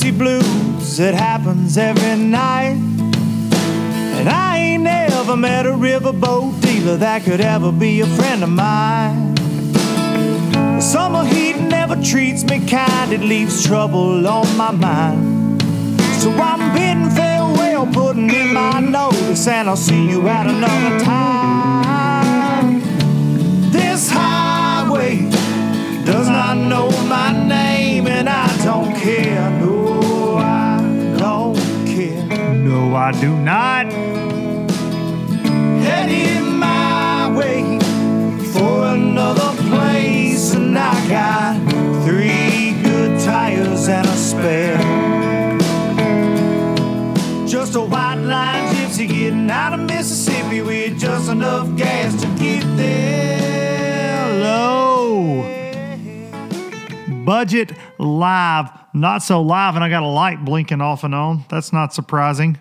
gypsy blues that happens every night. And I ain't never met a riverboat dealer that could ever be a friend of mine. The summer heat never treats me kind, it leaves trouble on my mind. So I'm bidding farewell, putting in my notice, and I'll see you at another time. This highway does not know my name, and I don't care. No, I don't care. No, I do not. Heading my way for another place, and I got 3 good tires and a spare. Just a white line gypsy getting out of Mississippi with just enough gas to get there. Hello. Budget live, not so live, and I got a light blinking off and on. That's not surprising.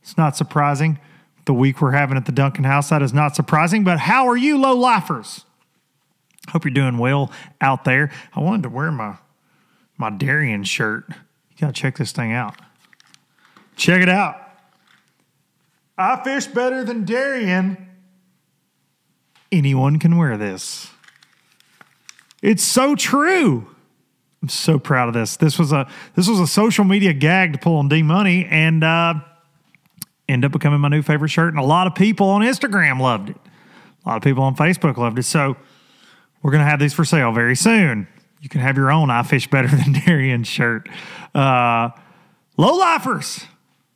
It's not surprising. The week we're having at the Duncan House, that is not surprising. But how are you, low-lifers? Hope you're doing well out there. I wanted to wear my Darien shirt. You got to check this thing out. Check it out. I fish better than Darien. Anyone can wear this. It's so true. I'm so proud of this. This was a social media gag to pull on D-Money, and ended up becoming my new favorite shirt. And a lot of people on Instagram loved it. A lot of people on Facebook loved it. So we're going to have these for sale very soon. You can have your own I Fish Better Than Darien shirt. Low-lifers.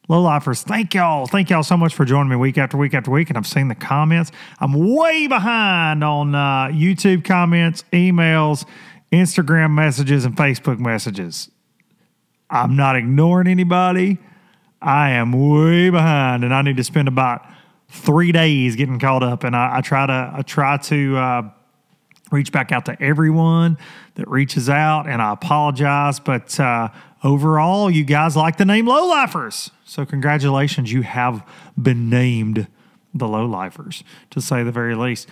Low-lifers, thank y'all. Thank y'all so much for joining me week after week after week. And I've seen the comments. I'm way behind on YouTube comments, emails, Instagram messages, and Facebook messages. I'm not ignoring anybody. I am way behind, and I need to spend about 3 days getting caught up. And I try to reach back out to everyone that reaches out, and I apologize. But overall, you guys like the name Low-Lifers. So congratulations, you have been named the Low-Lifers, to say the very least.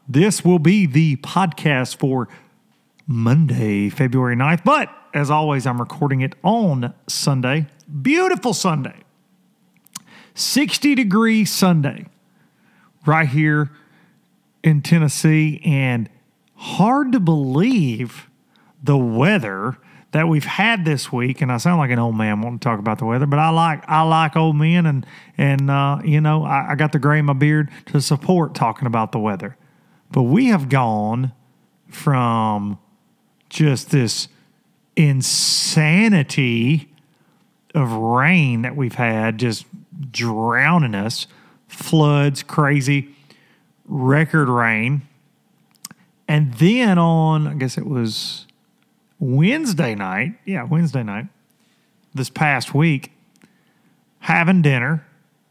This will be the podcast for Monday, February 9th. But as always, I'm recording it on Sunday. Beautiful Sunday. 60-degree Sunday right here in Tennessee. And hard to believe the weather that we've had this week. And I sound like an old man wanting to talk about the weather, but I like old men, and you know, I got the gray in my beard to support talking about the weather. But we have gone from just this insanity of rain that we've had, just drowning us, floods, crazy, record rain. And then on, I guess it was Wednesday night, this past week, having dinner,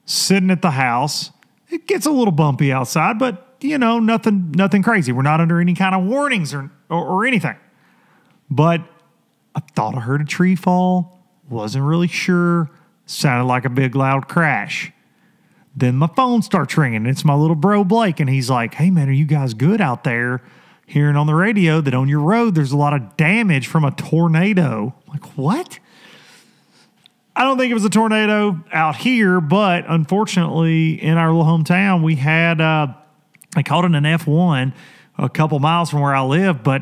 sitting at the house. It gets a little bumpy outside, but, you know, nothing crazy. We're not under any kind of warnings or anything. But I thought I heard a tree fall. Wasn't really sure. Sounded like a big loud crash. Then my phone starts ringing. It's my little bro Blake, and he's like, "Hey man, are you guys good out there? Hearing on the radio that on your road there's a lot of damage from a tornado." I'm like, what? I don't think it was a tornado out here, but unfortunately in our little hometown we had I called it an F1 a couple miles from where I live, but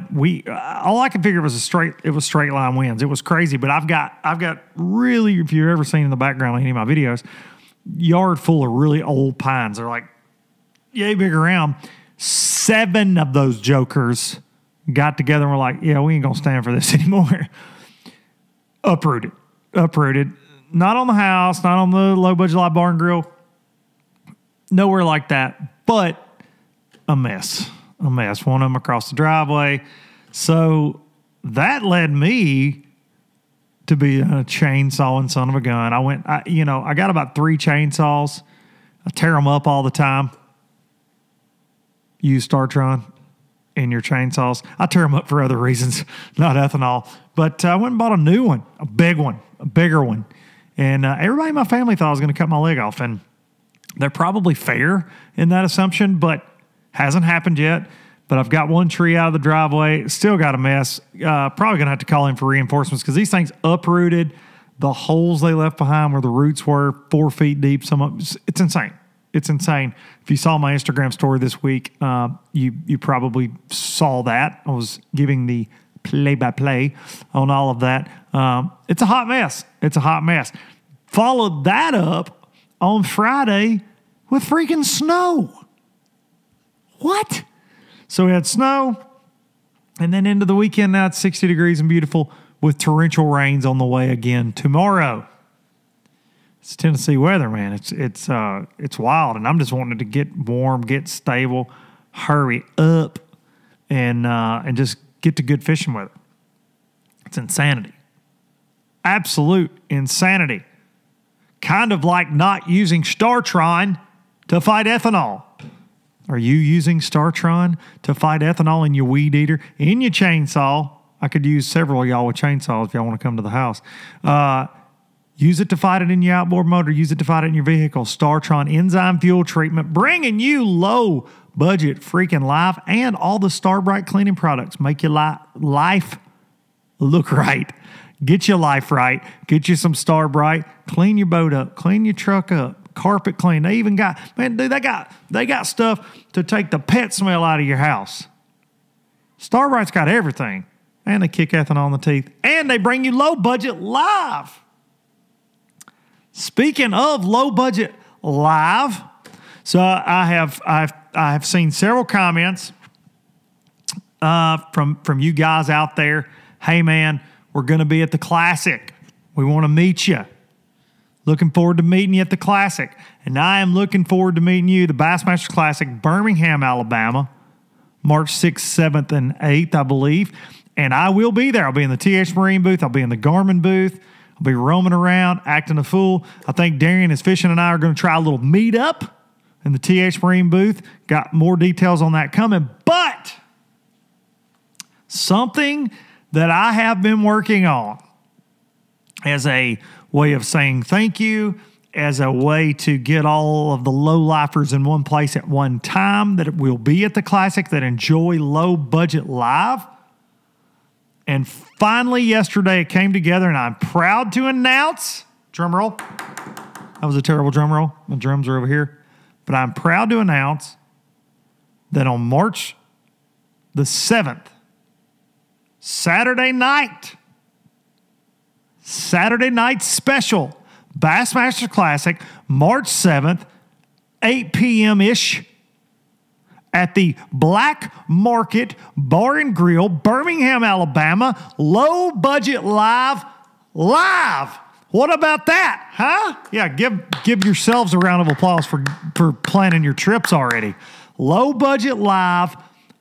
all I could figure was straight line winds. It was crazy, but I've got really, if you've ever seen in the background of any of my videos, yard full of really old pines. They're like yay big around. 7 of those jokers got together and were like, yeah, we ain't gonna stand for this anymore. Uprooted. Not on the house, not on the low budget live bar and grill. Nowhere like that, but a mess. One of them across the driveway. So that led me to be a chainsawing son of a gun. I got about 3 chainsaws. I tear them up all the time. Use Startron in your chainsaws. I tear them up for other reasons, not ethanol. But I went and bought a new one, a bigger one. And everybody in my family thought I was going to cut my leg off. And they're probably fair in that assumption, but hasn't happened yet. But I've got one tree out of the driveway. Still got a mess. Probably going to have to call in for reinforcements because these things uprooted. the holes they left behind where the roots were 4 feet deep. It's insane. It's insane. If you saw my Instagram story this week, you probably saw that. I was giving the play-by-play on all of that. It's a hot mess. It's a hot mess. Followed that up on Friday with freaking snow. What? So we had snow, and then into the weekend now it's 60 degrees and beautiful with torrential rains on the way again tomorrow. It's Tennessee weather, man. It's wild, and I'm just wanting to get warm, get stable, hurry up, and just get to good fishing weather. It's insanity. Absolute insanity. Kind of like not using StarTron to fight ethanol. Are you using StarTron to fight ethanol in your weed eater, in your chainsaw? I could use several of y'all with chainsaws if y'all want to come to the house. Use it to fight it in your outboard motor. Use it to fight it in your vehicle. StarTron enzyme fuel treatment, bringing you low budget freaking life and all the Starbright cleaning products. Make your life look right. Get your life right. Get you some Starbright. Clean your boat up. Clean your truck up. Carpet clean. They even got, man, dude, they got stuff to take the pet smell out of your house. Starbright's got everything. And they kick ethanol in the teeth. And they bring you low budget live. Speaking of low budget live, so I have seen several comments from you guys out there. Hey man, we're going to be at the Classic. We want to meet you. Looking forward to meeting you at the Classic. And I am looking forward to meeting you, the Bassmasters Classic, Birmingham, Alabama, March 6th, 7th, and 8th, I believe. And I will be there. I'll be in the TH Marine booth. I'll be in the Garmin booth. I'll be roaming around, acting a fool. I think Darian, his fishing, and I are going to try a little meetup in the TH Marine booth. Got more details on that coming. But something that I have been working on as a way of saying thank you, as a way to get all of the low-lifers in one place at one time that will be at the Classic that enjoy low-budget live. And finally, yesterday, it came together, and I'm proud to announce, drum roll. That was a terrible drum roll. My drums are over here. But I'm proud to announce that on March the 7th, Saturday night special, Bassmaster Classic, March 7th, 8 p.m.-ish, at the Black Market Bar and Grill, Birmingham, Alabama. Low budget live. What about that, huh? Yeah, give yourselves a round of applause for planning your trips already. Low budget live.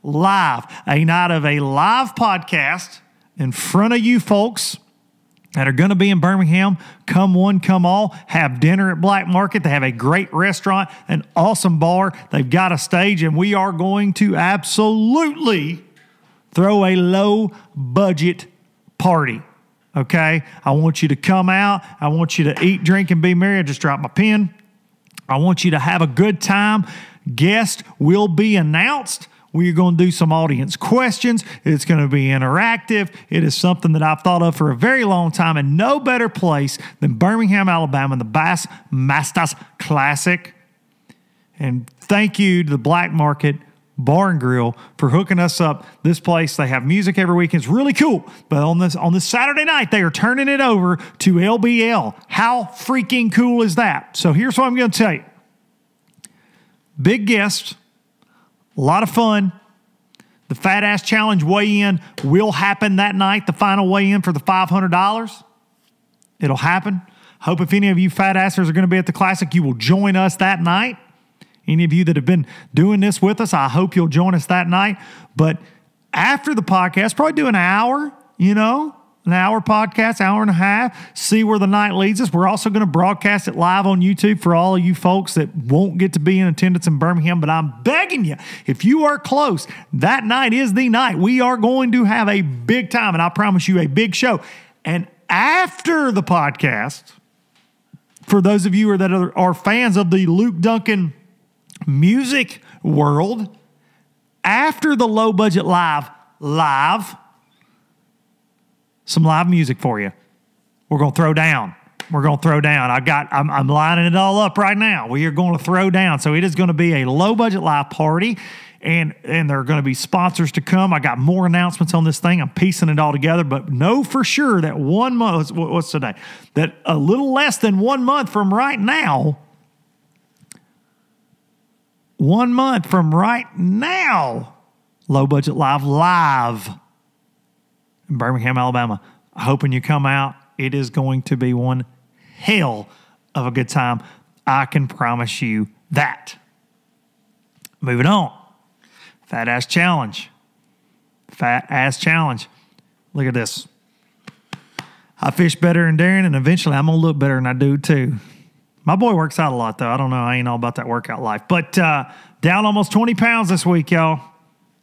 A night of a live podcast in front of you folks that are going to be in Birmingham. Come one, come all. Have dinner at Black Market. They have a great restaurant, an awesome bar. They've got a stage, and we are going to absolutely throw a low-budget party, okay? I want you to come out. I want you to eat, drink, and be merry. I just dropped my pen. I want you to have a good time. Guest will be announced. We're going to do some audience questions. It's going to be interactive. It is something that I've thought of for a very long time, and no better place than Birmingham, Alabama, the Bassmasters Classic. And thank you to the Black Market Bar and Grill for hooking us up. This place, they have music every weekend. It's really cool. But on this Saturday night, they are turning it over to LBL. How freaking cool is that? So here's what I'm going to tell you. Big guest. A lot of fun. The Fat Ass Challenge weigh-in will happen that night, the final weigh-in for the $500. It'll happen. Hope if any of you fat assers are going to be at the Classic, you will join us that night. Any of you that have been doing this with us, I hope you'll join us that night. But after the podcast, probably do an hour, an hour podcast, hour and a half, see where the night leads us. We're also going to broadcast it live on YouTube for all of you folks that won't get to be in attendance in Birmingham. But I'm begging you, if you are close, that night is the night. We are going to have a big time, and I promise you a big show. And after the podcast, for those of you that are fans of the Luke Duncan music world, after the low budget live, some live music for you. We're going to throw down. We're going to throw down. I'm lining it all up right now. We are going to throw down. So it is going to be a low budget live party, and there are going to be sponsors to come. I got more announcements on this thing. I'm piecing it all together, but know for sure that 1 month, what's today? That a little less than 1 month from right now, 1 month from right now, Low Budget live in Birmingham, Alabama. Hoping you come out. It is going to be one hell of a good time. I can promise you that. Moving on. Fat ass challenge. Fat ass challenge. Look at this. I fish better than Darren, and eventually I'm going to look better than I do too. My boy works out a lot, though. I don't know. I ain't all about that workout life. But down almost 20 pounds this week, y'all.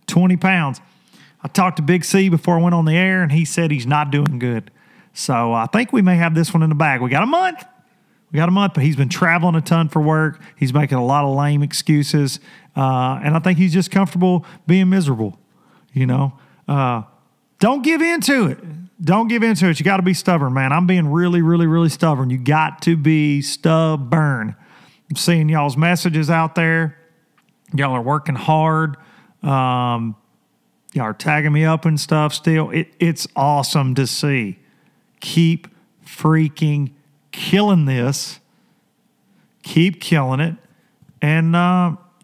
20 pounds. I talked to Big C before I went on the air, and he said he's not doing good. So I think we may have this one in the bag. We got a month. But he's been traveling a ton for work. He's making a lot of lame excuses. And I think he's just comfortable being miserable, you know. Don't give in to it. Don't give in to it. You got to be stubborn, man. I'm being really, really, really stubborn. You got to be stubborn. I'm seeing y'all's messages out there. Y'all are working hard. Y'all are tagging me up and stuff still. It's awesome to see. Keep freaking killing this. Keep killing it. And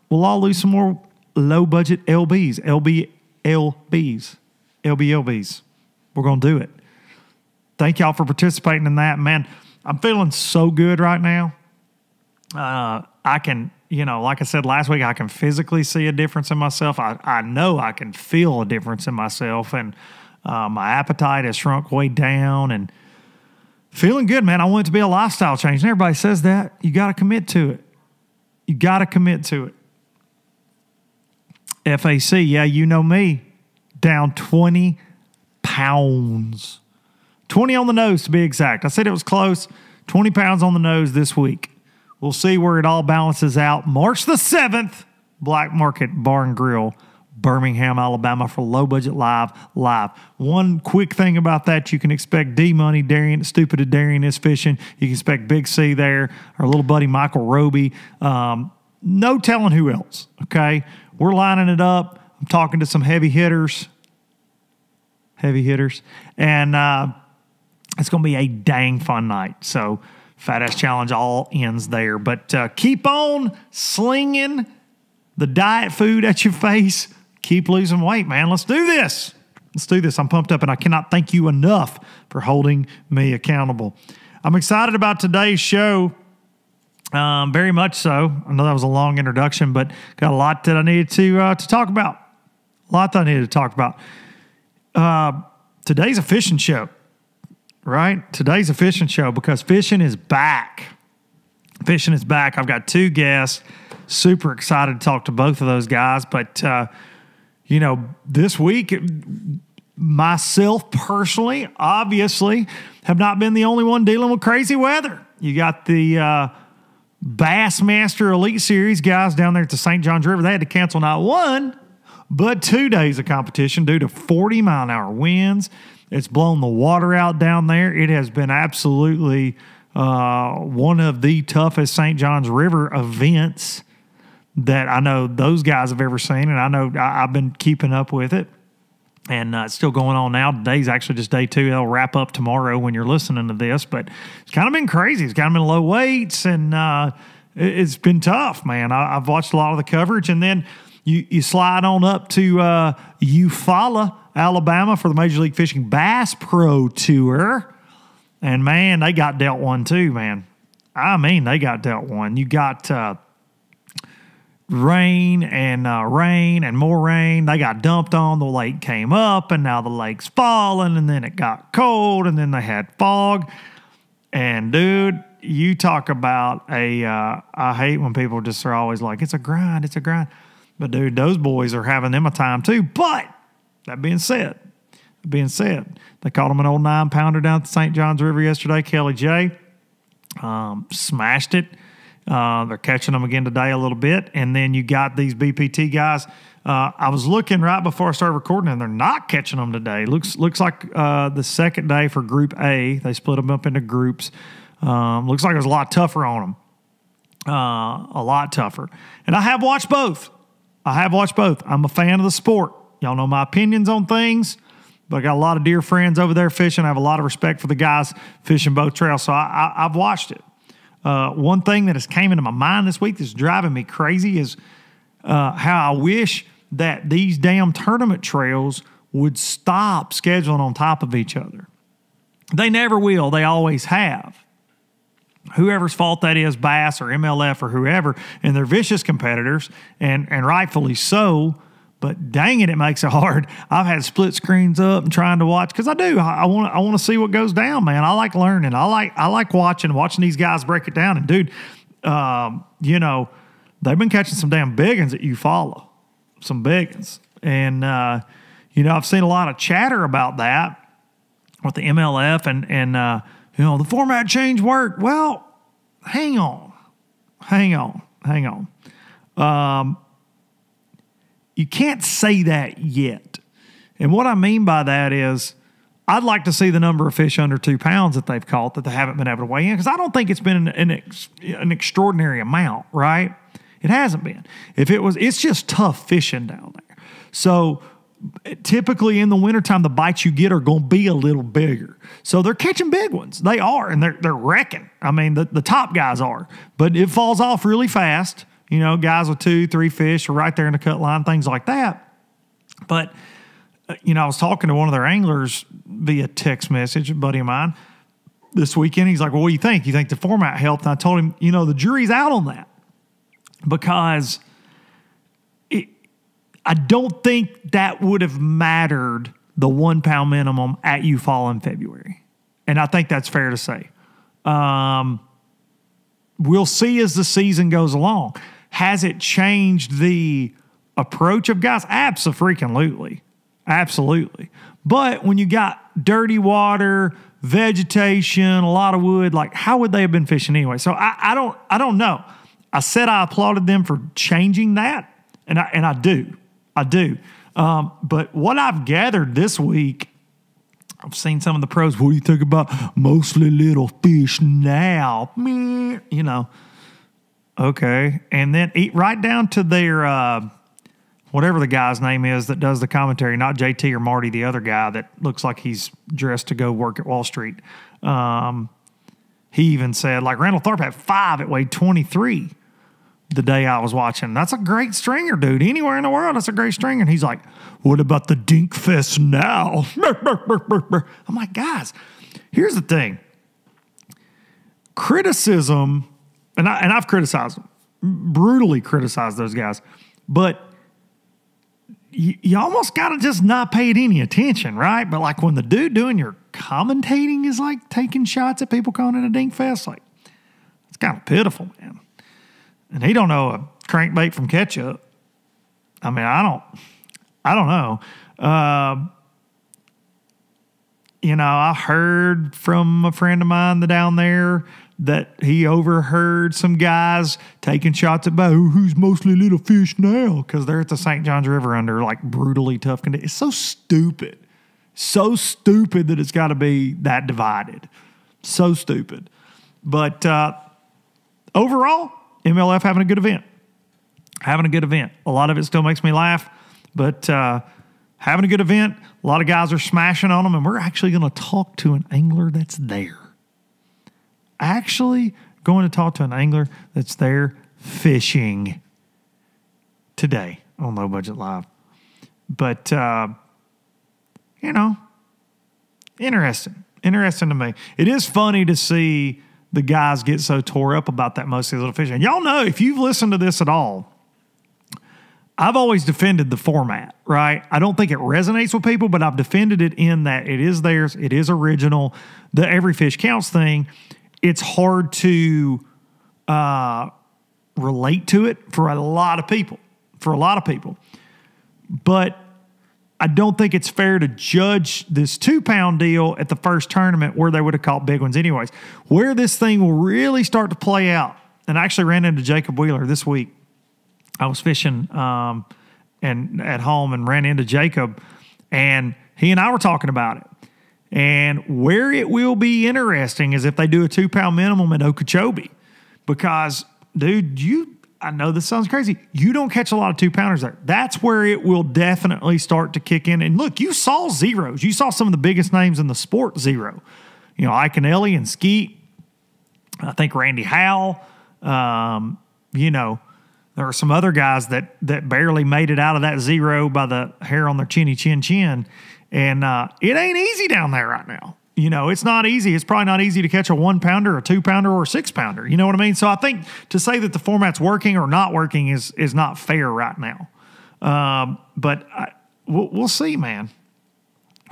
we'll all lose some more low-budget LBs. LBs. We're going to do it. Thank y'all for participating in that. Man, I'm feeling so good right now. I can, like I said last week, I can physically see a difference in myself. I know I can feel a difference in myself. And my appetite has shrunk way down and feeling good, man. I want it to be a lifestyle change. And everybody says that. You got to commit to it. You got to commit to it. FAC, yeah, you know me. Down 20 pounds. 20 on the nose to be exact. I said it was close. 20 pounds on the nose this week. We'll see where it all balances out. March the 7th, Black Market Bar and Grill, Birmingham, Alabama for Low Budget Live. One quick thing about that, you can expect D-Money, Darian, Stupid Darian is fishing. You can expect Big C there, our little buddy Michael Roby. No telling who else, okay? We're lining it up. I'm talking to some heavy hitters. And it's going to be a dang fun night. So Fat Ass Challenge all ends there. But keep on slinging the diet food at your face. Keep losing weight, man. Let's do this. I'm pumped up, and I cannot thank you enough for holding me accountable. I'm excited about today's show. Very much so. I know that was a long introduction, but got a lot that I needed to talk about. Today's a fishing show, right? Today's a fishing show because fishing is back. I've got two guests. Super excited to talk to both of those guys. But, this week, myself personally, obviously, have not been the only one dealing with crazy weather. You got the Bassmaster Elite Series guys down there at the St. Johns River. They had to cancel not one, but 2 days of competition due to 40-mile-an-hour winds. It's blown the water out down there. It has been absolutely one of the toughest St. Johns River events that I know those guys have ever seen, and I know I've been keeping up with it. And it's still going on now. Today's actually just day 2. It'll wrap up tomorrow when you're listening to this. But it's kind of been crazy. It's kind of been low weights, and it's been tough, man. I've watched a lot of the coverage. And then you slide on up to Eufaula, Alabama for the Major League Fishing Bass Pro Tour. And, man, they got dealt one too, man. I mean, they got dealt one. You got rain and more rain. They got dumped on. The lake came up, and now the lake's falling, and then it got cold, and then they had fog. And, dude, you talk about I hate when people just are always like, it's a grind. But, dude, those boys are having them a time too. But that being said, they caught him an old 9-pounder down at the St. Johns River yesterday, Kelly J. Smashed it. They're catching them again today a little bit. And then you got these BPT guys I was looking right before I started recording, and they're not catching them today. Looks like the second day for Group A. They split them up into groups. Looks like it was a lot tougher on them. A lot tougher. And I have watched both. I'm a fan of the sport. Y'all know my opinions on things, but I got a lot of dear friends over there fishing. I have a lot of respect for the guys fishing both trails, so I've watched it. One thing that has came into my mind this week that's driving me crazy is how I wish that these damn tournament trails would stop scheduling on top of each other. They never will. They always have. Whoever's fault that is, Bass or MLF or whoever, and they're vicious competitors, and rightfully so, but dang it, it makes it hard. I've had split screens up and trying to watch, because I do. I want to see what goes down, man. I like learning. I like watching watching these guys break it down. And, dude, they've been catching some damn big ones that you follow, some big ones. And, I've seen a lot of chatter about that with the MLF and the format change worked. Well, hang on. You can't say that yet. And what I mean by that is I'd like to see the number of fish under 2 pounds that they've caught that they haven't been able to weigh in, because I don't think it's been an extraordinary amount, right? It hasn't been. It's just tough fishing down there. So typically in the wintertime, the bites you get are going to be a little bigger. So they're catching big ones. They are, and they're wrecking. I mean, the top guys are. But it falls off really fast. Guys with 2, 3 fish are right there in the cut line, things like that. But, I was talking to one of their anglers via text message, a buddy of mine, this weekend. He's like, well, what do you think? You think the format helped? And I told him, the jury's out on that, because I don't think that would have mattered, the 1 pound minimum at you fall in February. And I think that's fair to say. We'll see as the season goes along. Has it changed the approach of guys? Absolutely. But when you got dirty water, vegetation, a lot of wood, like, how would they have been fishing anyway? So I don't know. I said I applauded them for changing that, and I do. But what I've gathered this week, I've seen some of the pros. What do you think about mostly little fish now? Okay. And then eat right down to their, whatever the guy's name is that does the commentary, not JT or Marty, the other guy that looks like he's dressed to go work at Wall Street. He even said, like, Randall Tharp had 5, it weighed 23 the day I was watching. That's a great stringer, dude. Anywhere in the world, that's a great stringer. And he's like, what about the Dink Fest now? I'm like, guys, here's the thing. Criticism, and I've criticized them, brutally criticized those guys, but you almost got to just not pay it any attention, right? But like when the dude doing your commentating is like taking shots at people calling it a Dink Fest, like, it's kind of pitiful, man. And he don't know a crankbait from ketchup. I mean, I don't know. I heard from a friend of mine down there that he overheard some guys taking shots at who's mostly little fish now, because they're at the St. Johns River under like brutally tough conditions. It's so stupid. So stupid that it's got to be that divided. So stupid. But overall, MLF having a good event. A lot of it still makes me laugh, but having a good event. A lot of guys are smashing on them, and we're actually going to talk to an angler that's there. Fishing today on Low Budget Live. But, interesting to me. It is funny to see the guys get so tore up about that mostly little fish. And y'all know, if you've listened to this at all, I've always defended the format, right? I don't think it resonates with people, but I've defended it in that it is theirs, it is original. The every fish counts thing, it's hard to relate to it for a lot of people. But I don't think it's fair to judge this 2 pound deal at the first tournament where they would have caught big ones anyways. Where this thing will really start to play out, and I actually ran into Jacob Wheeler this week. I was fishing and at home and ran into Jacob, and he and I were talking about it. And where it will be interesting is if they do a 2-pound minimum at Okeechobee, because, dude, I know this sounds crazy. You don't catch a lot of 2-pounders there. That's where it will definitely start to kick in. And look, you saw zeros. You saw some of the biggest names in the sport zero. You know, Iaconelli and Skeet. I think Randy Howell. You know, there are some other guys that barely made it out of that zero by the hair on their chinny chin. And it ain't easy down there right now. You know, it's not easy. It's probably not easy to catch a 1-pounder, a 2-pounder, or a 6-pounder. You know what I mean? So I think to say that the format's working or not working is not fair right now. But we'll see, man.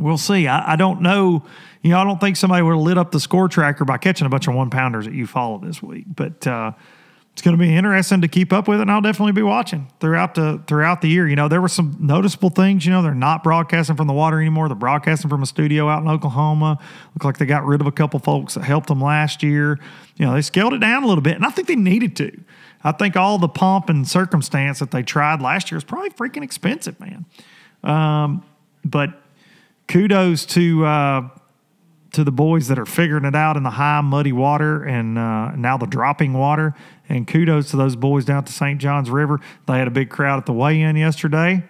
We'll see. I don't know. You know, I don't think somebody would have lit up the score tracker by catching a bunch of 1-pounders that you follow this week. But it's going to be interesting to keep up with it, and I'll definitely be watching throughout the year. You know, there were some noticeable things. You know, they're not broadcasting from the water anymore. They're broadcasting from a studio out in Oklahoma. Look like they got rid of a couple folks that helped them last year. You know, they scaled it down a little bit, and I think they needed to. I think all the pomp and circumstance that they tried last year is probably freaking expensive, man. But kudos to the boys that are figuring it out in the high, muddy water and now the dropping water. And kudos to those boys down at the St. Johns River. They had a big crowd at the weigh-in yesterday,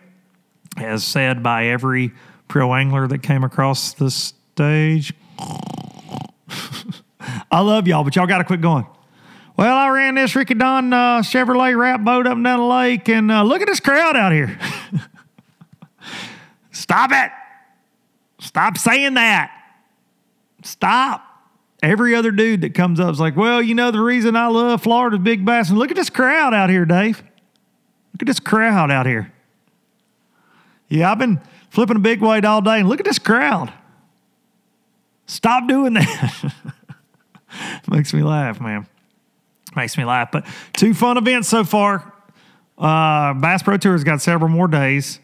as said by every pro angler that came across the stage. I love y'all, but y'all got to quit going. Well, I ran this Ricky Don Chevrolet wrap boat up and down the lake, and look at this crowd out here. Stop it. Stop saying that. Stop. Every other dude that comes up is like, well, you know, the reason I love Florida's big bass. And look at this crowd out here, Dave. Look at this crowd out here. Yeah, I've been flipping a big weight all day, and look at this crowd. Stop doing that. Makes me laugh, man. Makes me laugh. But 2 fun events so far. Bass Pro Tour has got several more days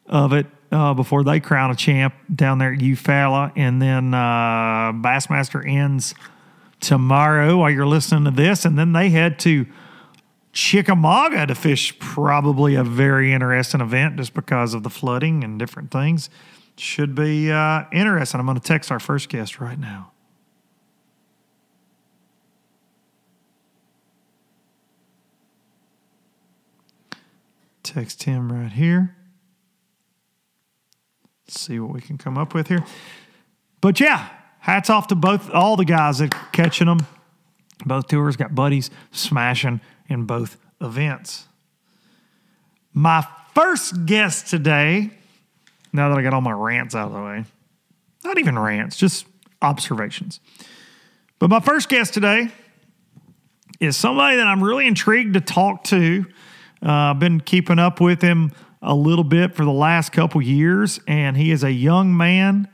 of it before they crown a champ down there at Eufaula. And then Bassmaster ends tomorrow while you're listening to this. And then they head to Chickamauga to fish probably a very interesting event just because of the flooding and different things. Should be interesting. I'm going to text our first guest right now. Text him right here. See what we can come up with here. But yeah, hats off to all the guys that are catching them. Both tours got buddies smashing in both events. My first guest today, now that I got all my rants out of the way, not even rants, just observations. But my first guest today is somebody that I'm really intrigued to talk to. I've been keeping up with him a little bit for the last couple years, and he is a young man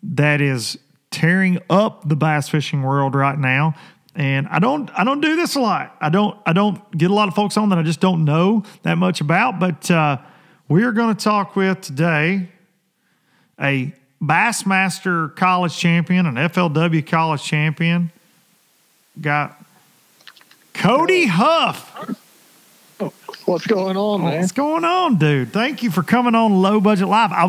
that is tearing up the bass fishing world right now. And I don't do this a lot. I don't get a lot of folks on that I just don't know that much about. But we're going to talk with today a Bassmaster college champion, an FLW college champion. Got Cody Huff. What's going on, man? What's going on, dude? Thank you for coming on Low Budget Live. I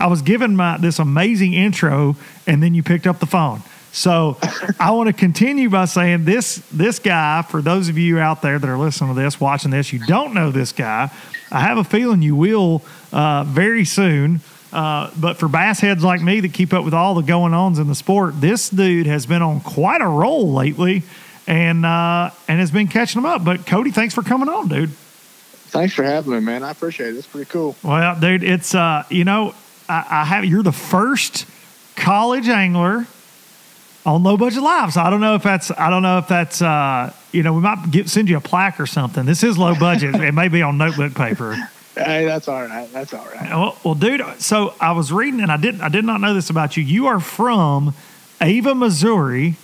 was given this amazing intro, and then you picked up the phone. So I want to continue by saying this guy, for those of you out there that are listening to this, watching this, you don't know this guy. I have a feeling you will very soon. But for bass heads like me that keep up with all the going-ons in the sport, this dude has been on quite a roll lately and has been catching them up. But Cody, thanks for coming on, dude. Thanks for having me, man. I appreciate it. It's pretty cool. Well, dude, it's you're the first college angler on Low Budget Live. So I don't know if that's we might send you a plaque or something. This is low budget. It may be on notebook paper. Hey, that's all right. That's all right. Well, dude, so I was reading, and I did not know this about you. You are from Ava, Missouri,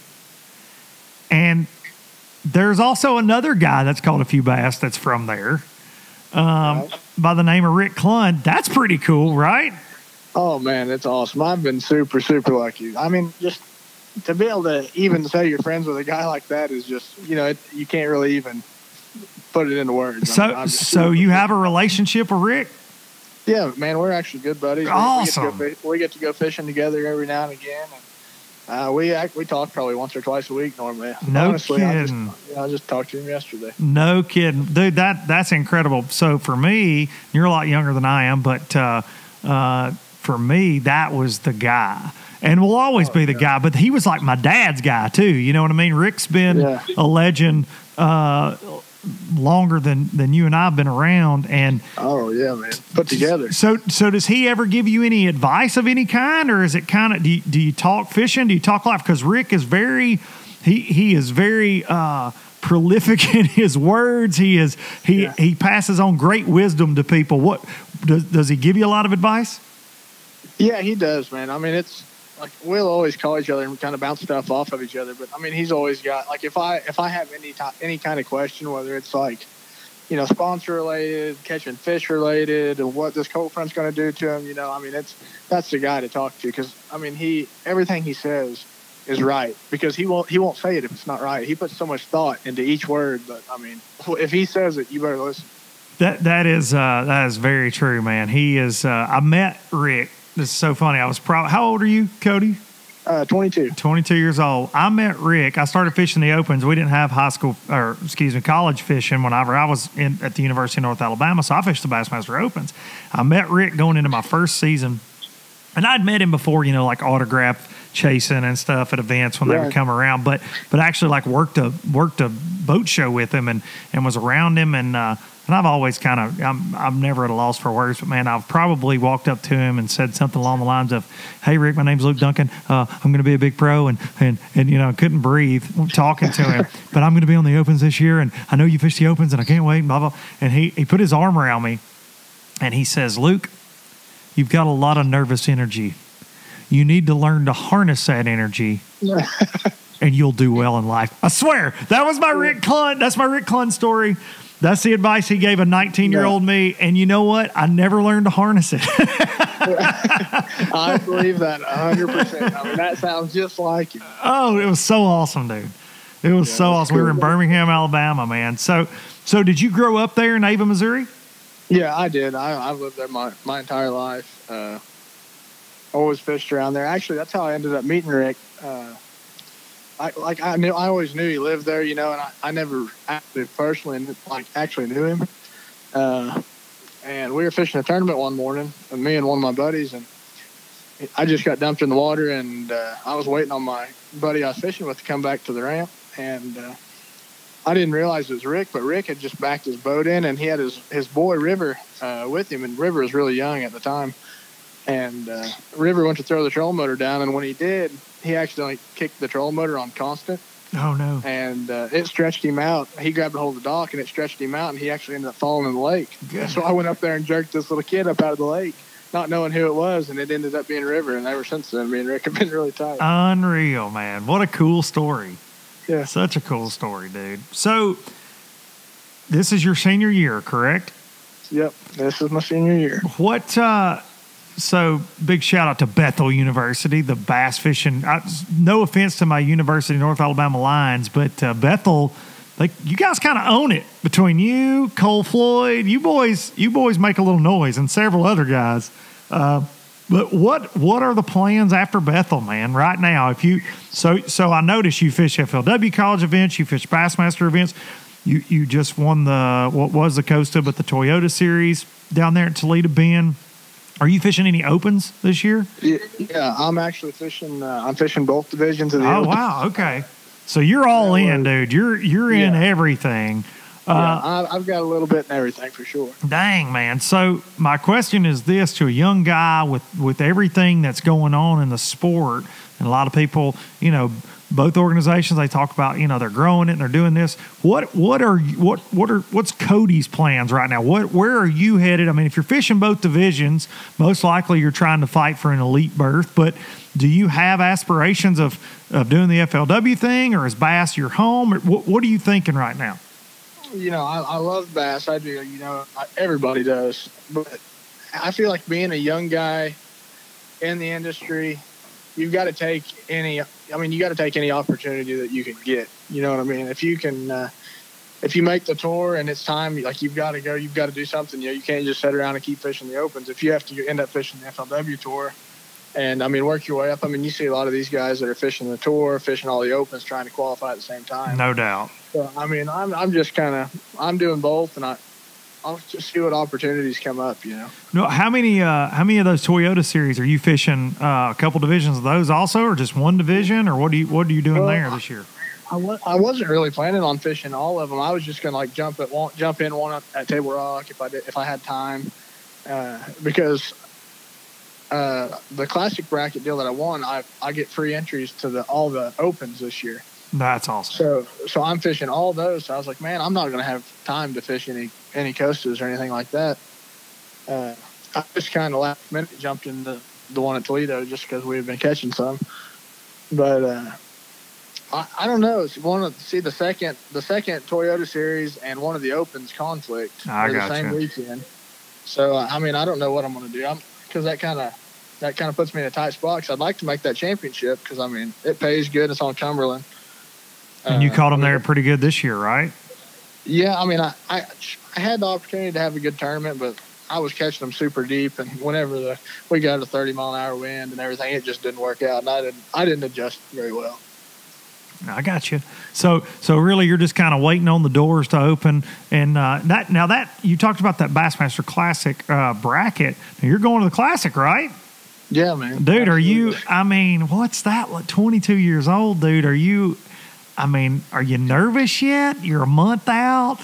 and there's also another guy that's caught a few bass that's from there. By the name of Rick Clund. That's pretty cool, right? Oh, man, it's awesome. I've been super, super lucky. I mean, just to be able to even say you're friends with a guy like that is just, you can't really even put it into words. So you have a relationship with Rick? Yeah, man, we're actually good buddies. Awesome. We get to go fishing together every now and again. And we talk probably once or twice a week normally. No Honestly, kidding. I just talked to him yesterday. No kidding. Dude, that's incredible. So for me, you're a lot younger than I am, but for me, that was the guy. And will always be the guy, but he was like my dad's guy too. You know what I mean? Rick's been a legend longer than you and I have been around. And oh yeah, man, put together. So does he ever give you any advice of any kind, or is it kind of do you talk fishing? Do you talk life? Because Rick is very he is very prolific in his words. He passes on great wisdom to people. What does he give you a lot of advice? Yeah, he does, man. I mean, it's like we'll always call each other and kind of bounce stuff off of each other. But I mean, he's always got like if I have any kind of question, whether it's like sponsor related, catching fish related, and what this cold front's going to do to him, I mean, that's the guy to talk to because I mean everything he says is right because he won't say it if it's not right. He puts so much thought into each word. But I mean, if he says it, you better listen. That is very true, man. He is. I met Rick. This is so funny. How old are you, Cody? 22. 22 years old. I met Rick. I started fishing the opens. We didn't have college fishing whenever I was at the University of North Alabama, so I fished the Bassmaster Opens. I met Rick going into my first season, and I'd met him before, like autograph chasing and stuff at events when they would come around, but actually like worked a boat show with him and was around him and I've always I'm never at a loss for words, but man, I've probably walked up to him and said something along the lines of, "Hey Rick, my name's Luke Duncan. I'm going to be a big pro," and couldn't breathe talking to him, but I'm going to be on the opens this year, and I know you fish the opens, and I can't wait. Blah blah. And he put his arm around me, and he says, "Luke, you've got a lot of nervous energy. You need to learn to harness that energy." And you'll do well in life. I swear, that was my Rick Clun. That's my Rick Clun story. That's the advice he gave a 19-year-old me. And you know what? I never learned to harness it. I believe that 100%. I mean, that sounds just like you. Oh, it was so awesome, dude. It was so awesome. We were in Birmingham, Alabama, man. So did you grow up there in Ava, Missouri? Yeah, I did. I've lived there my entire life. Always fished around there. Actually, that's how I ended up meeting Rick. I always knew he lived there, and I never actually personally actually knew him. And we were fishing a tournament one morning, and me and one of my buddies, and I just got dumped in the water, and I was waiting on my buddy I was fishing with to come back to the ramp, and I didn't realize it was Rick, but Rick had just backed his boat in, and he had his boy River with him, and River was really young at the time. And River went to throw the trolling motor down, and when he did, he accidentally kicked the trolling motor on constant. Oh, no. And it stretched him out. He grabbed a hold of the dock, and it stretched him out, and he actually ended up falling in the lake. Good. So I went up there and jerked this little kid up out of the lake, not knowing who it was, and it ended up being River. And ever since then, me and Rick have been really tight. Unreal, man. What a cool story. Yeah. Such a cool story, dude. So this is your senior year, correct? Yep. This is my senior year. What so big shout out to Bethel University, the bass fishing. No offense to my University of North Alabama Lions, but Bethel, you guys kind of own it between you, Cole Floyd. You boys make a little noise, and several other guys. But what are the plans after Bethel, man? Right now, if you so I noticed you fish FLW college events, you fish Bassmaster events. You just won what was the Costa, but the Toyota Series down there at Toledo Bend. Are you fishing any opens this year? Yeah, I'm actually fishing. I'm fishing both divisions of the. Oh wow, okay. So you're all in, dude. You're in everything. I've got a little bit in everything for sure. Dang, man. So my question is this: to a young guy with everything that's going on in the sport, and a lot of people, both organizations, they talk about, they're growing it and they're doing this. What's Cody's plans right now? Where are you headed? I mean, if you're fishing both divisions, most likely you're trying to fight for an elite berth, but do you have aspirations of doing the FLW thing, or is bass your home? Or what are you thinking right now? I love bass. I do, everybody does, but I feel like being a young guy in the industry, you got to take any opportunity that you can get. You know what I mean? If you can if you make the tour and it's time, like you've got to go, you've got to do something. You can't just sit around and keep fishing the opens. If you have to end up fishing the FLW Tour, and work your way up. You see a lot of these guys that are fishing the tour, fishing all the opens, trying to qualify at the same time. No doubt. So, I'm just I'm doing both, and I'll just see what opportunities come up. No, how many of those Toyota series are you fishing? A couple divisions of those also, or just one division, or what are you doing there this year? I wasn't really planning on fishing all of them. I was just gonna jump in one at Table Rock if I had time, because. The classic bracket deal that I won, I get free entries to all the opens this year. That's awesome. So I'm fishing all those. So I was like, man, I'm not going to have time to fish any coastas or anything like that. I just kind of last minute jumped in the one at Toledo just because we had been catching some. But I don't know. It's the second Toyota series and one of the opens conflict the same weekend. So I don't know what I'm going to do. Because that kind of puts me in a tight spot. Because I'd like to make that championship. Because it pays good. It's on Cumberland. And you caught them there pretty good this year, right? Yeah, I had the opportunity to have a good tournament, but I was catching them super deep. And whenever we got a 30-mile-an-hour wind and everything, it just didn't work out. And I didn't adjust very well. I got you. So really, you're just kind of waiting on the doors to open. And that you talked about that Bassmaster Classic bracket. Now you're going to the Classic, right? Yeah, man. Dude, are you? What's that? Like 22 years old, dude. Are you? Are you nervous yet? You're a month out.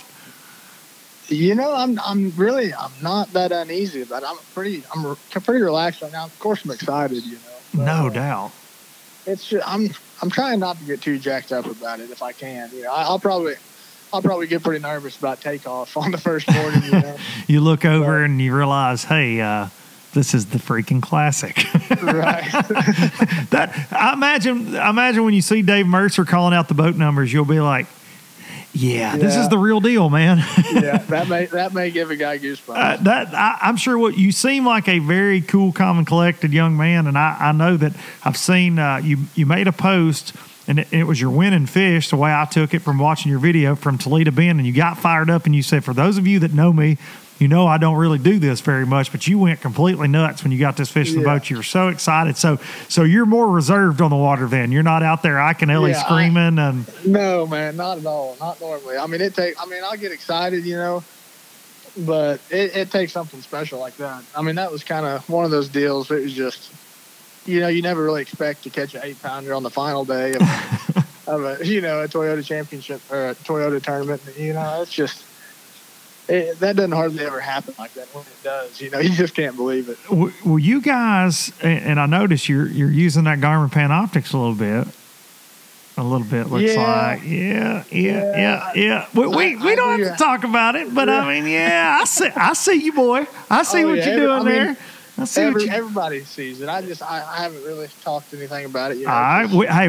I'm not that uneasy, but I'm pretty relaxed right now. Of course, I'm excited. But, no doubt. It's just, I'm trying not to get too jacked up about it if I can. I'll probably get pretty nervous about takeoff on the first morning. You look over and you realize, hey, this is the freaking Classic. Right. I imagine when you see Dave Mercer calling out the boat numbers, you'll be like, yeah, this is the real deal, man. Yeah, that may give a guy goosebumps. I'm sure what you seem like a very cool, calm, and collected young man, and I know that I've seen you made a post, and it was your winning fish, the way I took it from watching your video from Toledo Bend, and you got fired up, and you said, for those of you that know me, I don't really do this very much, but you went completely nuts when you got this fish in the boat. You were so excited. So you're more reserved on the water then. You're not out there Iconelli screaming. No, man, not at all. Not normally. I'll get excited, but it takes something special like that. That was kind of one of those deals. It was just, you never really expect to catch an 8-pounder on the final day of a Toyota championship or a Toyota tournament. It's just, that doesn't hardly ever happen like that. When it does, you just can't believe it. Well, you guys, and I notice you're using that Garmin Panoptics a little bit. Looks like. Yeah. We don't have to talk about it, but I see you, boy. I see what you're doing there. Everybody sees it. I haven't really talked anything about it.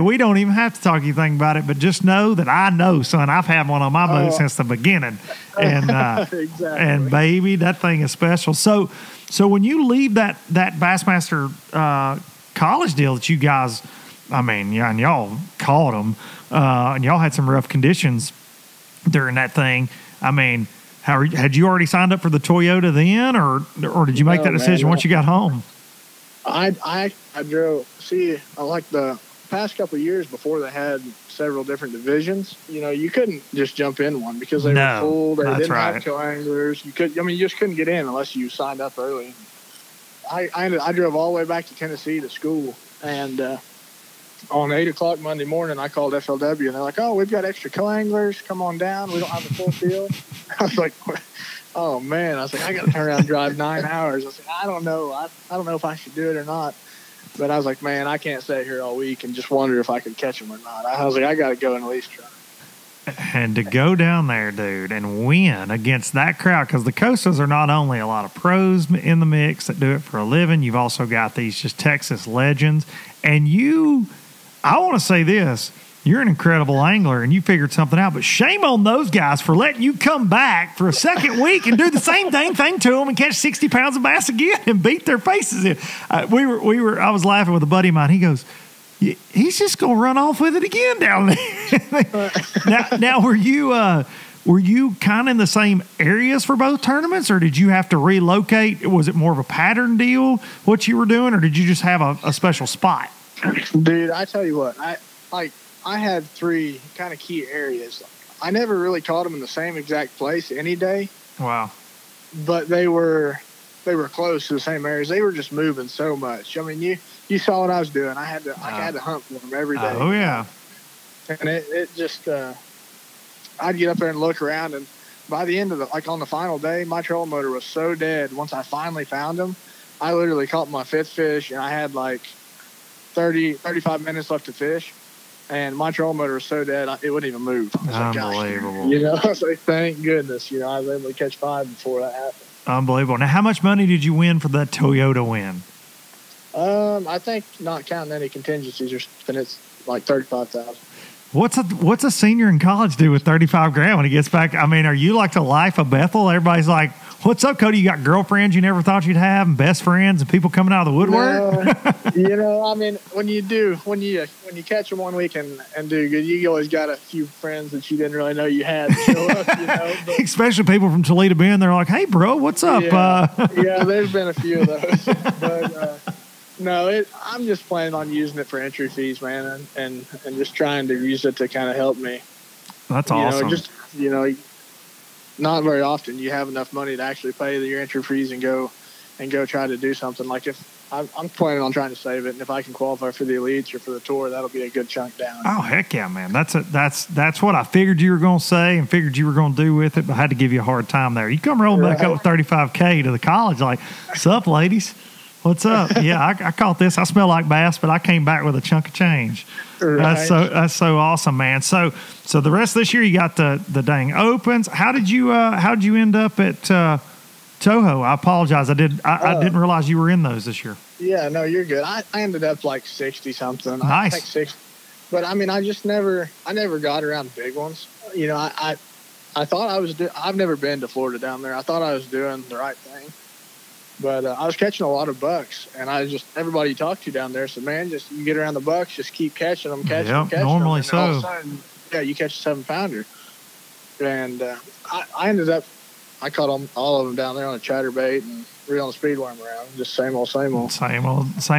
We don't even have to talk anything about it, but just know that I know, son. I've had one on my boat since the beginning, and exactly. And baby, that thing is special. So when you leave that Bassmaster college deal that you guys, and y'all caught them, and y'all had some rough conditions during that thing. Had you already signed up for the Toyota then, or did you make that decision once you got home? I drove. See, like the past couple of years before they had several different divisions. You couldn't just jump in one because they were full. They didn't have co-anglers. You just couldn't get in unless you signed up early. I drove all the way back to Tennessee to school, and on 8 o'clock Monday morning, I called FLW, and they're like, "Oh, we've got extra co-anglers. Come on down. We don't have a full field." I was like, "Oh man!" I was like, "I got to turn around and drive 9 hours." I was like, "I don't know. I don't know if I should do it or not." But I was like, "Man, I can't stay here all week and just wonder if I could catch them or not." I was like, "I got to go and at least try." And to go down there, dude, and win against that crowd, because the Coastas are not only a lot of pros in the mix that do it for a living, you've also got these just Texas legends, and I want to say this, you're an incredible angler and you figured something out, but shame on those guys for letting you come back for a second week and do the same thing to them and catch 60 pounds of bass again and beat their faces in. I was laughing with a buddy of mine. He goes, he's just going to run off with it again down there. now were were you kind of in the same areas for both tournaments, or did you have to relocate? Was it more of a pattern deal, what you were doing, or did you just have a special spot? Dude, I tell you what, I had 3 kind of key areas. I never really caught them in the same exact place any day. Wow. But they were close to the same areas. They were just moving so much. I mean, you saw what I was doing. I had to hunt for them every day. Oh yeah. And it just I'd get up there and look around, and by the end of on the final day, my trolling motor was so dead. Once I finally found them, I literally caught my 5th fish, and I had 35 minutes left to fish. And my trolling motor was so dead, it wouldn't even move. Unbelievable. I was like, thank goodness. I was able to catch 5 before that happened. Unbelievable. Now, how much money did you win for that Toyota win? I think not counting any contingencies or something, it's like $35,000. What's a senior in college do with $35,000 when he gets back? I mean, are you like the life of Bethel? Everybody's like, "What's up, Cody? You got girlfriends you never thought you'd have, and best friends, and people coming out of the woodwork." No, I mean, when you catch them one week and do good, you always got a few friends that you didn't really know you had show up. But, especially people from Toledo Bend, they're like, "Hey, bro, what's up?" Yeah, there's been a few of those, but. No, I'm just planning on using it for entry fees, man, and just trying to use it to kind of help me. That's awesome. Not very often you have enough money to actually pay your entry fees and go try to do something. Like if I'm planning on trying to save it, and if I can qualify for the elites or for the tour, that'll be a good chunk down. Oh heck yeah, man! That's what I figured you were going to say and figured you were going to do with it, but I had to give you a hard time there. You come rolling back up with $35,000 to the college, like, "Sup, ladies? What's up?" Yeah, I caught this. I smell like bass, but I came back with a chunk of change. Right. That's so awesome, man. So the rest of this year you got the dang opens. How did you end up at Toho? I apologize. I didn't realize you were in those this year. Yeah, no, you're good. I ended up like 60 something. Nice. I think 60. But I mean, I never got around big ones. I thought I've never been to Florida down there. I thought I was doing the right thing. But I was catching a lot of bucks, and everybody you talk to down there said, "Man, just you get around the bucks, just keep catching them, catching them." Normally so. All of a sudden, you catch a 7-pounder. And I ended up, I caught all of them down there on a chatterbait and reeling the speedworm around. Just same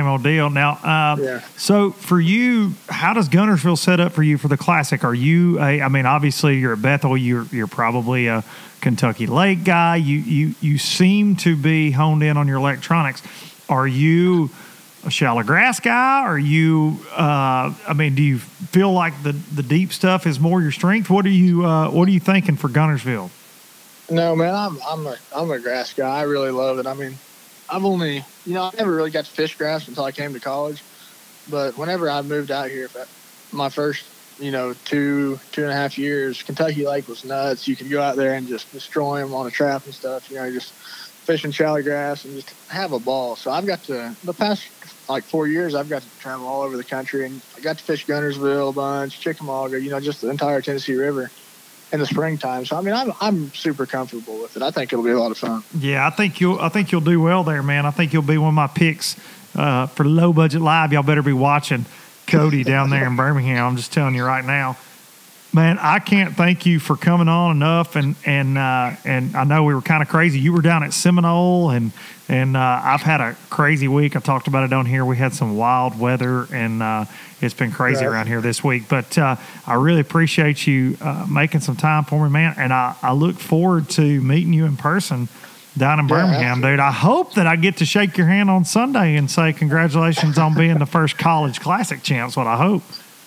old deal. Now, So for you, how does Guntersville set up for you for the Classic? Are you I mean, obviously you're at Bethel. You're probably a Kentucky Lake guy. You seem to be honed in on your electronics. Are you a shallow grass guy? Are you do you feel like the deep stuff is more your strength? What are you thinking for Guntersville? No, man, I'm a grass guy. I really love it. I mean, I've only I never really got to fish grass until I came to college. But whenever I moved out here, my first 2.5 years, Kentucky Lake was nuts. You could go out there and just destroy them on a trap and stuff. Just fishing shallow grass and just have a ball. So I've got the past 4 years, I've got to travel all over the country, and I got to fish Guntersville a bunch, Chickamauga, just the entire Tennessee River in the springtime. So I mean, I'm super comfortable with it. I think it'll be a lot of fun. Yeah, I think you'll do well there, man. I think you'll be one of my picks for Low Budget Live. Y'all better be watching Cody down there in Birmingham. I'm just telling you right now, man. I can't thank you for coming on enough, and I know we were kind of crazy. You were down at Seminole, and I've had a crazy week. I talked about it on here. We had some wild weather, and it's been crazy around here this week. But I really appreciate you making some time for me, man. And I look forward to meeting you in person down in Birmingham, dude. I hope that I get to shake your hand on Sunday and say congratulations on being the first college Classic champ. That's what I hope.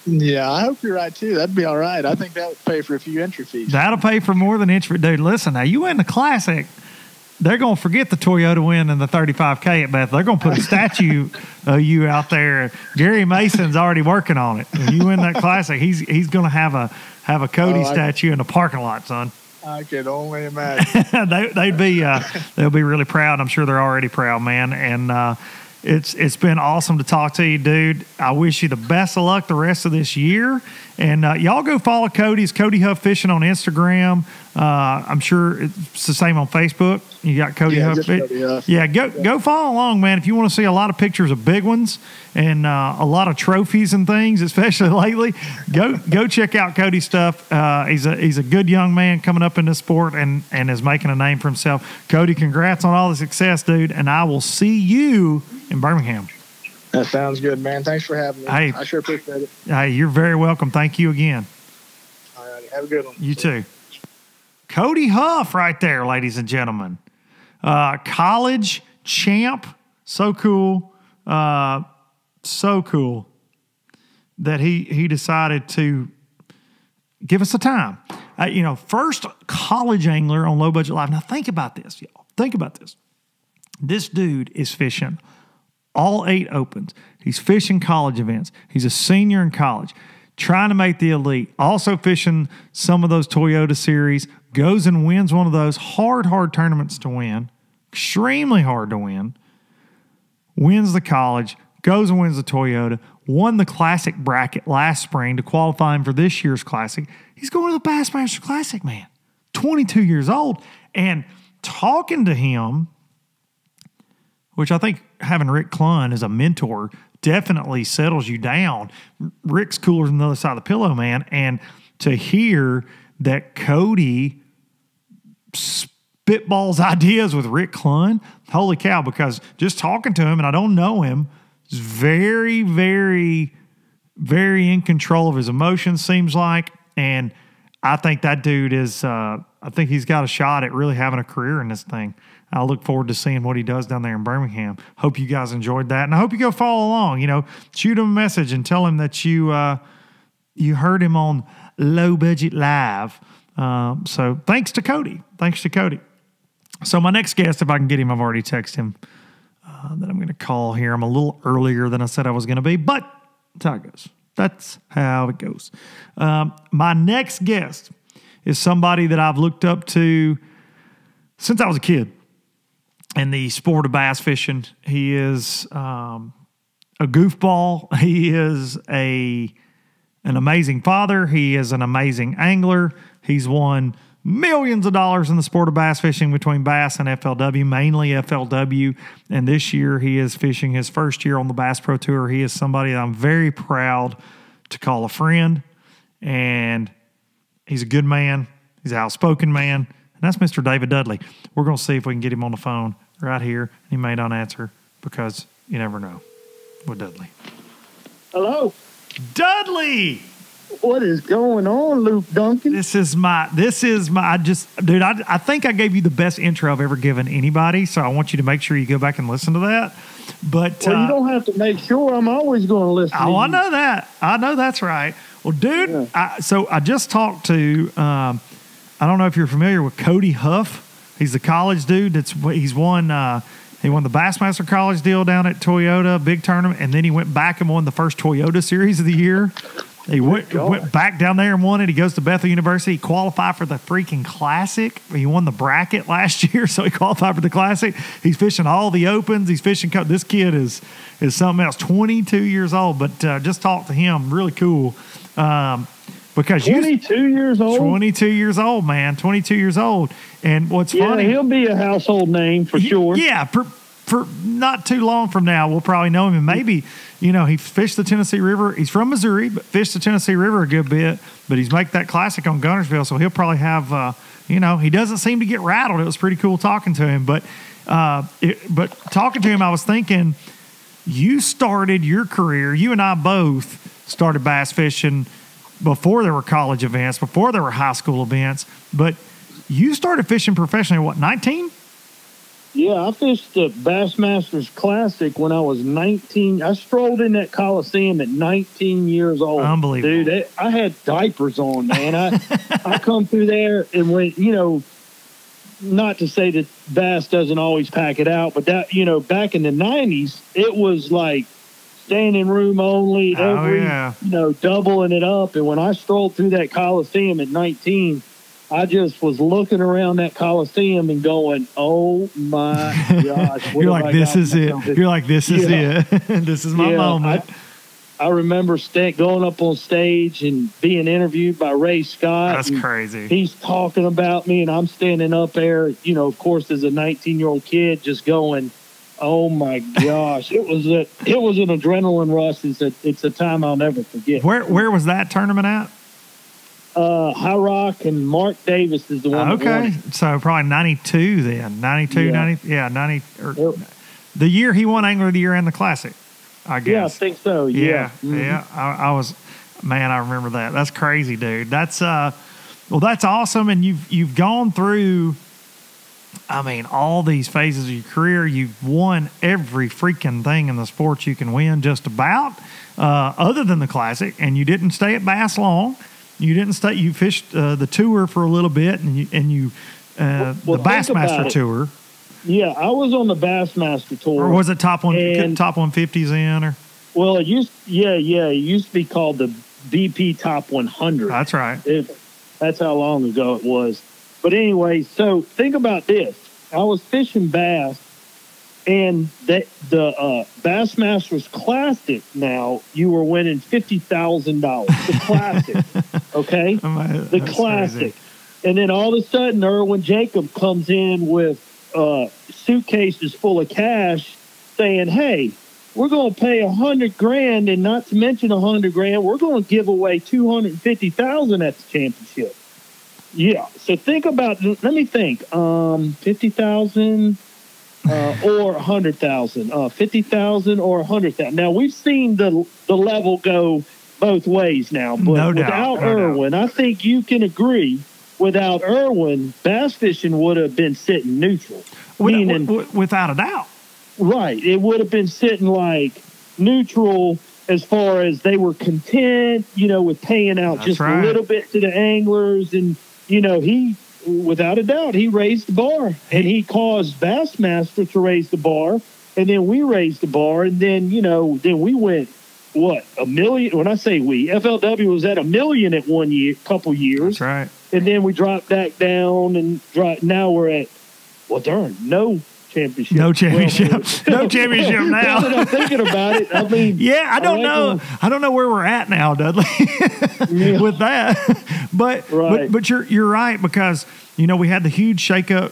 Yeah, I hope you're right, too. That'd be all right. I think that would pay for a few entry fees. That'll pay for more than entry. Dude, listen, now you win the Classic, they're going to forget the Toyota win and the $35,000 at Beth. They're going to put a statue of you out there. Gary Mason's already working on it. When you win that Classic, he's going to have a Cody statue in the parking lot, son. I could only imagine. They'll be really proud. I'm sure they're already proud, man. And it's been awesome to talk to you, dude. I wish you the best of luck the rest of this year. And y'all go follow Cody. It's Cody Huff Fishing on Instagram. I'm sure it's the same on Facebook. You got Cody Huff. Cody Huff. Yeah, go follow along, man. If you want to see a lot of pictures of big ones and a lot of trophies and things, especially lately, go check out Cody's stuff. He's a good young man coming up in this sport and is making a name for himself. Cody, congrats on all the success, dude, and I will see you in Birmingham. That sounds good, man. Thanks for having me. Hey, I sure appreciate it. Hey, you're very welcome. Thank you again. All right, have a good one. You too. Cody Huff right there, ladies and gentlemen. College champ. So cool. So cool that he decided to give us a time. First college angler on Low Budget Live. Now think about this, y'all. Think about this. This dude is fishing all 8 opens. He's fishing college events. He's a senior in college, trying to make the elite. Also fishing some of those Toyota series. Goes and wins one of those hard tournaments to win. Extremely hard to win. Wins the college. Goes and wins the Toyota. Won the Classic bracket last spring to qualify him for this year's Classic. He's going to the Bassmaster Classic, man. 22 years old. And talking to him, which I think having Rick Clunn as a mentor definitely settles you down. Rick's cooler than the other side of the pillow, man. And to hear that Cody spitballs ideas with Rick Clunn, holy cow, because just talking to him, and I don't know him, is very, very, very in control of his emotions, seems like. And I think that dude is, I think he's got a shot at really having a career in this thing. I look forward to seeing what he does down there in Birmingham. Hope you guys enjoyed that. And I hope you go follow along. Shoot him a message and tell him that you heard him on Low Budget Live. So thanks to Cody. So my next guest, if I can get him, I've already texted him that I'm going to call here. I'm a little earlier than I said I was going to be, but that's how it goes. That's how it goes. My next guest is somebody that I've looked up to since I was a kid in the sport of bass fishing. He is a goofball. He is an amazing father. He is an amazing angler. He's won millions of dollars in the sport of bass fishing between bass and FLW, mainly FLW. And this year he is fishing his first year on the Bass Pro Tour. He is somebody that I'm very proud to call a friend. And he's a good man. He's an outspoken man. And that's Mr. David Dudley. We're going to see if we can get him on the phone right here. He may not answer because you never know with Dudley. Hello. Dudley! What is going on, Luke Duncan? I think I gave you the best intro I've ever given anybody, so I want you to make sure you go back and listen to that. But you don't have to make sure. I'm always going to listen to you. I know that. I know that's right. Well, dude, yeah. I just talked to, I don't know if you're familiar with Cody Huff. He's the college dude. He won the Bassmaster College deal down at Toyota, big tournament, and then he went back and won the first Toyota series of the year. He went back down there and won it. He goes to Bethel University. He qualified for the freaking Classic. He won the bracket last year, so he qualified for the Classic. He's fishing all the opens. He's fishing. This kid is something else. 22 years old, but just talk to him. Really cool. Because 22 years old? 22 years old, man. 22 years old. And what's funny... Yeah, he'll be a household name for sure. Yeah, for not too long from now, we'll probably know him. And maybe, he fished the Tennessee River. He's from Missouri, but fished the Tennessee River a good bit. But he's making that Classic on Guntersville, so he'll probably have, he doesn't seem to get rattled. It was pretty cool talking to him. But talking to him, I was thinking, you started your career, you and I both started bass fishing before there were college events, before there were high school events. But you started fishing professionally, what, 19? Yeah, I fished the Bassmasters Classic when I was 19. I strolled in that Coliseum at 19 years old. Unbelievable. Dude, I had diapers on, man. I come through there and went, not to say that bass doesn't always pack it out, but that, back in the 90s, it was like standing room only, doubling it up. And when I strolled through that Coliseum at 19, I just was looking around that Coliseum and going, oh my gosh. You're like, this is it. You're like, this is it. This is my moment. I remember going up on stage and being interviewed by Ray Scott. That's crazy. He's talking about me, and I'm standing up there, you know, of course, as a 19-year-old kid, just going, oh my gosh! It was an adrenaline rush. It's a time I'll never forget. Where was that tournament at? High Rock, and Mark Davis is the one. Okay, that won it. So probably 92 then. 92, Yeah. 90, yeah, 90. The year he won Angler of the Year and the Classic, I guess. Yeah, I think so. Yeah, Yeah. I was, man, I remember that. That's crazy, dude. That's well, that's awesome. And you've gone through, I mean, all these phases of your career. You've won every freaking thing in the sports you can win, just about, other than the Classic. And you didn't stay at Bass long. You didn't stay. You fished the tour for a little bit, and the Bassmaster Tour. Yeah, I was on the Bassmaster Tour. Or was it top 150s in? Or well, it used to be called the BP Top 100. That's right. That's how long ago it was. But anyway, so think about this. I was fishing bass, and the Bassmasters Classic. Now you were winning $50,000. The Classic, okay, the Classic, crazy. And then all of a sudden, Irwin Jacob comes in with suitcases full of cash, saying, "Hey, we're going to pay $100,000, and not to mention $100,000, we're going to give away $250,000 at the championship." Yeah. So think about. Let me think. 50,000. Or 100,000, 50,000 or 100,000. Now we've seen the level go both ways now, but without Irwin, I think you can agree. Without Irwin, bass fishing would have been sitting neutral. Without a doubt, right? It would have been sitting like neutral as far as they were content, you know, with paying out just a little bit to the anglers, and you know without a doubt, he raised the bar, and he caused Bassmaster to raise the bar, and then we raised the bar, and then, you know, then we went, what, $1 million? When I say we, FLW was at $1 million at one year, couple years. That's right. And then we dropped back down, and now we're at, well, darn, no championship. No championship. No championship now. Now that I'm thinking about it, I mean, yeah, I don't know. I don't know where we're at now, Dudley, with that. But you're right, because you know we had the huge shakeup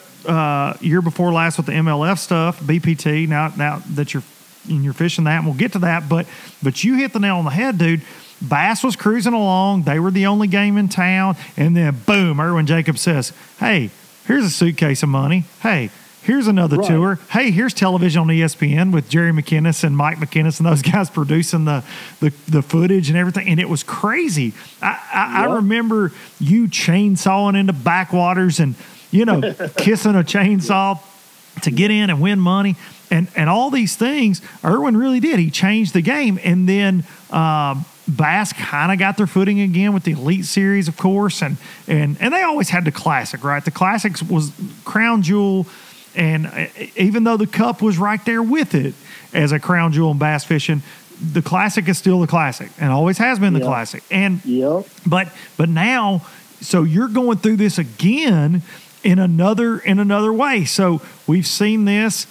year before last with the MLF stuff, BPT. Now that you're fishing that, and we'll get to that. But you hit the nail on the head, dude. Bass was cruising along. They were the only game in town, and then boom, Irwin Jacobs says, "Hey, here's a suitcase of money. Hey, here's another tour. Hey, here's television on ESPN with Jerry McInnes and Mike McInnes and those guys producing the footage and everything." And it was crazy. I remember you chainsawing into backwaters and, you know, kissing a chainsaw to get in and win money and all these things. Irwin really did. He changed the game. And then Bass kind of got their footing again with the Elite Series, of course. And they always had the Classic, right? The Classics was crown jewel. And even though the Cup was right there with it as a crown jewel in bass fishing, the Classic is still the Classic and always has been the Classic. And but now, so you're going through this again in another way. So we've seen this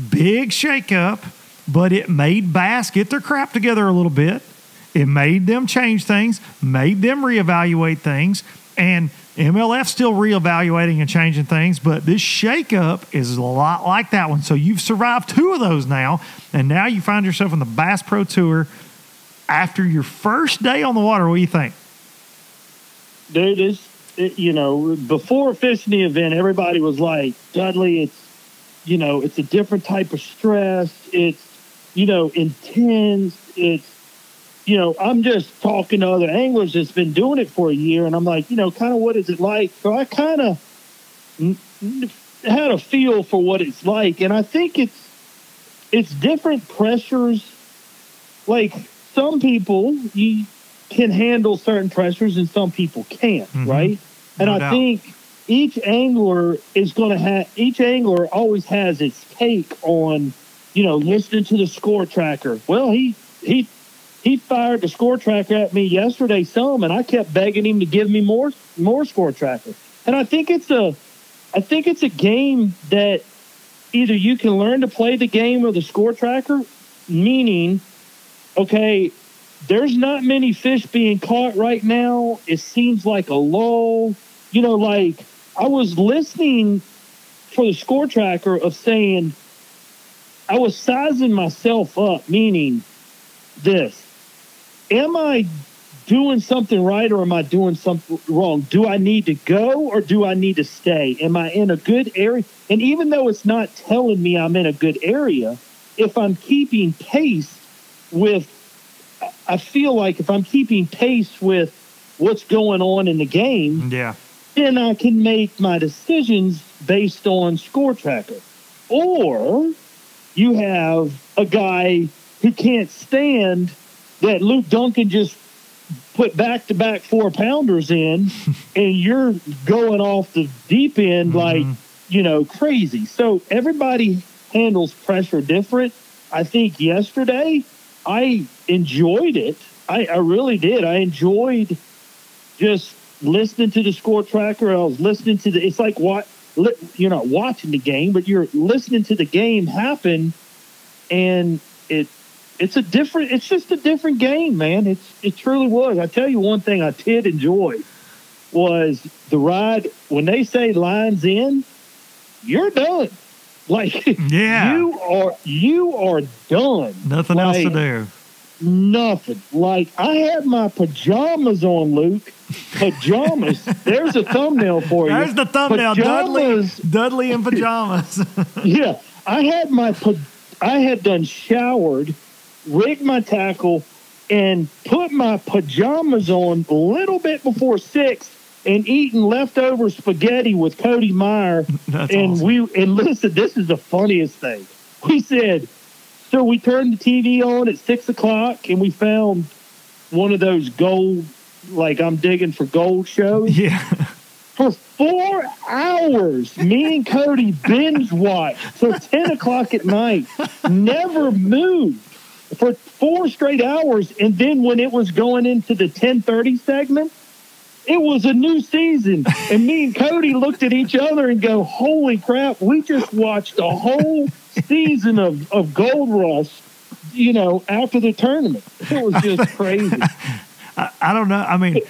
big shakeup, but it made bass get their crap together a little bit. It made them change things, made them reevaluate things, and MLF still reevaluating and changing things, but this shakeup is a lot like that one. So you've survived two of those now, and now you find yourself in the Bass Pro Tour after your first day on the water. What do you think? Dude, you know, before fishing the event, everybody was like, Dudley, it's a different type of stress. It's, you know, intense. It's, you know, I'm just talking to other anglers that's been doing it for a year, and I'm like, you know, kind of what is it like? So I kind of had a feel for what it's like, and I think it's different pressures. Like some people, you can handle certain pressures, and some people can't, right? And I think each angler always has its take on, you know, listening to the score tracker. Well, he fired the score tracker at me yesterday some, and I kept begging him to give me more score tracker. And I think it's a game that either you can learn to play the game of the score tracker, meaning okay, there's not many fish being caught right now. It seems like a lull. You know, like I was listening for the score tracker of saying I was sizing myself up, meaning this. Am I doing something right or am I doing something wrong? Do I need to go or do I need to stay? Am I in a good area? And even though it's not telling me I'm in a good area, if I'm keeping pace with, I feel like if I'm keeping pace with what's going on in the game, Yeah. then I can make my decisions based on score tracker. Or you have a guy who can't stand that Luke Duncan just put back-to-back 4-pounders in, and you're going off the deep end like, you know, crazy. So everybody handles pressure different. I think yesterday I enjoyed it. I really did. I enjoyed just listening to the score tracker. I was listening to the, it's like what, you're not watching the game, but you're listening to the game happen, and it's just a different game, man. It truly was. I tell you one thing I did enjoy was the ride. When they say lines in, you're done. Like, Yeah. you are done. Nothing else to do. Nothing. Like, I had my pajamas on, Luke. Pajamas. There's a thumbnail for you. There's the thumbnail. Dudley in pajamas. Yeah. I had done showered, rigged my tackle, and put my pajamas on a little bit before 6 and eating leftover spaghetti with Cody Meyer. That's and awesome. And listen, this is the funniest thing. We said, so we turned the TV on at 6 o'clock and we found one of those gold, like I'm digging for gold shows. Yeah. For 4 hours, me and Cody binge watched till 10 o'clock at night, never moved for 4 straight hours. And then when it was going into the 10:30 segment, it was a new season. And me and Cody looked at each other and go, holy crap, we just watched a whole season of Gold Rush, you know, after the tournament. It was just crazy. I don't know. I mean,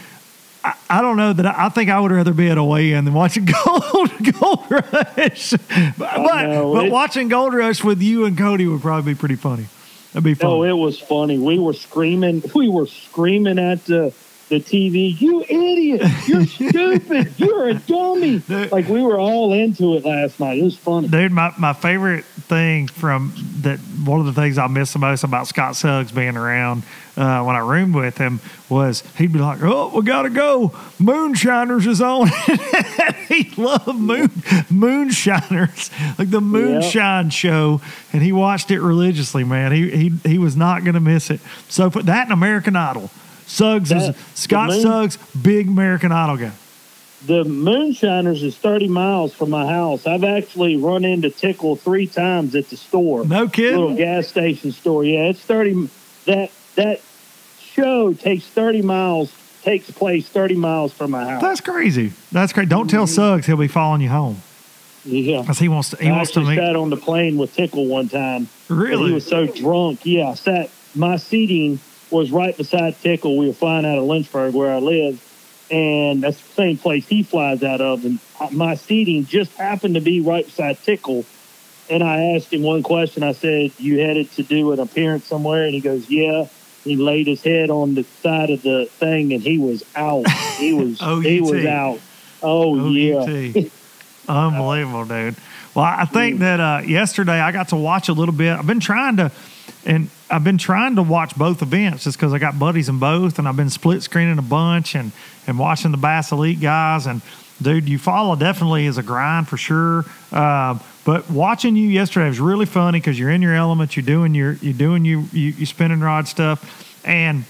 I don't know that I think I would rather be at a weigh-in than watching Gold Rush. But watching Gold Rush with you and Cody would probably be pretty funny. That'd be fun. Oh, it was funny. We were screaming at the TV. You idiot! You're stupid! You're a dummy! Like, we were all into it last night. It was funny, dude. My favorite thing from that, one of the things I miss the most about Scott Suggs being around when I roomed with him was he'd be like, "Oh, we gotta go. Moonshiners is on." He loved Moonshiners, like the Moonshine Show, and he watched it religiously. Man, he was not gonna miss it. So put that in American Idol. Scott Suggs, big American Idol guy. The Moonshiners is 30 miles from my house. I've actually run into Tickle 3 times at the store. No kidding. Little gas station store. Yeah, it's 30. That show takes place 30 miles from my house. That's crazy. That's great. Don't tell Suggs he'll be following you home. Yeah, because he wants to meet. Sat on the plane with Tickle one time. Really? He was so drunk. Yeah, my seating was right beside Tickle. We were flying out of Lynchburg, where I live, and that's the same place he flies out of. And my seating just happened to be right beside Tickle. And I asked him one question. I said, "You headed to do an appearance somewhere?" And he goes, "Yeah." He laid his head on the side of the thing, and he was out. He was he was out. Oh yeah. Unbelievable, dude. Well, I think that yesterday I got to watch a little bit. I've been trying to watch both events just because I got buddies in both, and I've been split screening a bunch and watching the Bass Elite guys. And dude, Eufaula definitely is a grind for sure. But watching you yesterday was really funny because you're in your element. You're doing your spinning rod stuff, and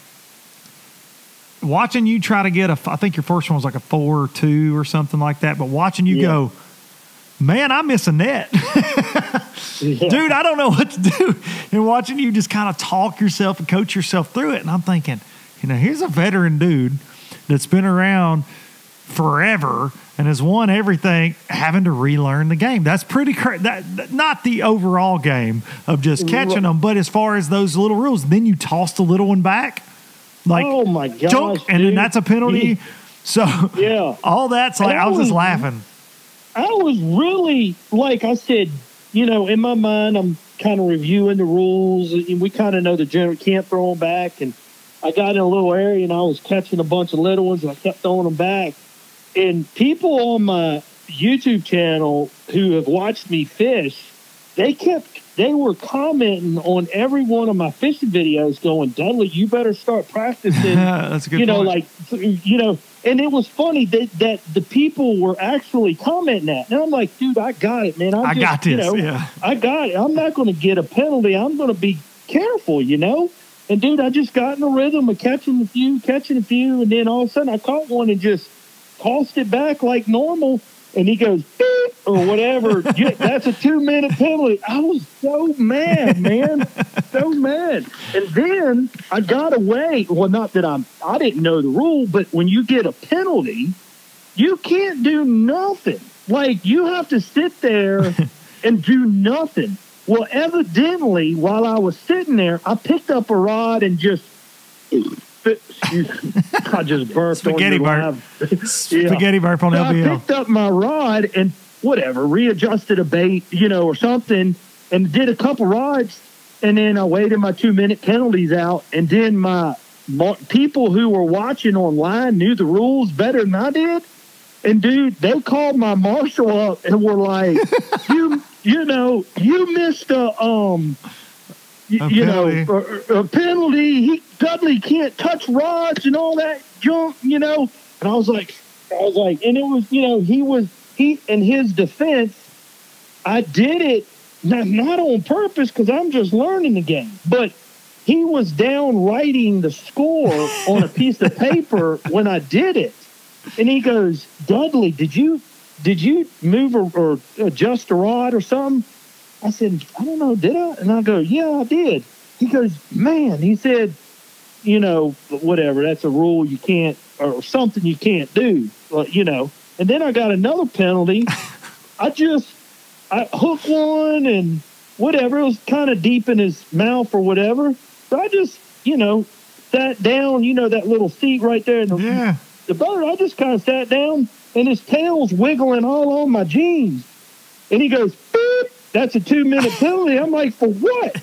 watching you try to get I think your first one was like a 4-2 or something like that. But watching you go, man, I miss a net. Dude, I don't know what to do. And watching you just kind of talk yourself and coach yourself through it. And I'm thinking, here's a veteran dude that's been around forever and has won everything, having to relearn the game. That's pretty not the overall game of just catching them, but as far as those little rules, then you toss the little one back. Like, oh my gosh, junk, and then that's a penalty. So yeah, all that's like, I was just laughing. I was really, like I said, you know, in my mind, I'm kind of reviewing the rules, and we kind of know the general, can't throw them back. And I got in a little area, and I was catching a bunch of little ones, and I kept throwing them back. And people on my YouTube channel who have watched me fish, they were commenting on every one of my fishing videos going, Dudley, you better start practicing. That's a good point. Like, you know, and it was funny that the people were actually commenting that. And I'm like, dude, I got it, man. I got this, you know, yeah. I got it. I'm not going to get a penalty. I'm going to be careful, you know. And, dude, I just got in the rhythm of catching a few, and then all of a sudden I caught one and just tossed it back like normal. And he goes, beep, or whatever. Yeah, that's a 2-minute penalty. I was so mad, man. So mad. And then I got away. Well, not that I didn't know the rule, but when you get a penalty, you can't do nothing. Like, you have to sit there and do nothing. Well, evidently, while I was sitting there, I picked up a rod and just... I just burped Spaghetti on your burp. Spaghetti burp on LBL. I picked up my rod and whatever, readjusted a bait, you know, or something, and did a couple rods, and then I waited my 2-minute penalties out, and then my people who were watching online knew the rules better than I did, and dude, they called my marshal up and were like, you know, you missed a penalty. Dudley can't touch rods and all that junk, you know. And I was like, and it was, you know, he in his defense, I did it not on purpose because I'm just learning the game, but he was down writing the score on a piece of paper when I did it. And he goes, Dudley, did you move or adjust a rod or something? I said, I don't know, did I? And I go, yeah, I did. He goes, man, he said, you know, whatever, that's a rule you can't, or something you can't do, you know. And then I got another penalty. I hooked one and whatever. It was kind of deep in his mouth or whatever. So I just, you know, sat down, you know, that little seat right there in the boat. I just kind of sat down, and his tail's wiggling all on my jeans. And he goes, beep. That's a 2-minute penalty. I'm like, for what?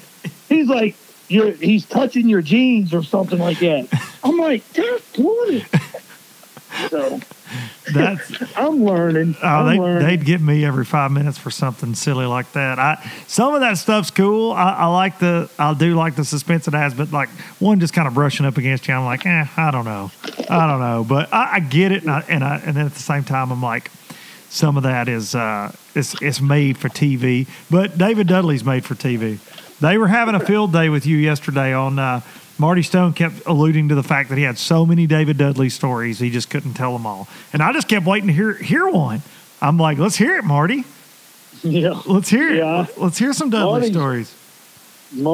He's like, he's touching your jeans or something like that. I'm like, that's funny. So I'm learning. They'd get me every 5 minutes for something silly like that. Some of that stuff's cool. I do like the suspense it has, but like one just kind of brushing up against you, I'm like, I don't know. But I get it, and then at the same time, I'm like, some of that is it's made for TV, but David Dudley's made for TV. They were having a field day with you yesterday on Marty Stone kept alluding to the fact that he had so many David Dudley stories, he just couldn't tell them all. And I just kept waiting to hear one. I'm like, let's hear it, Marty. Yeah. Let's hear it. Let's hear some Dudley stories. We've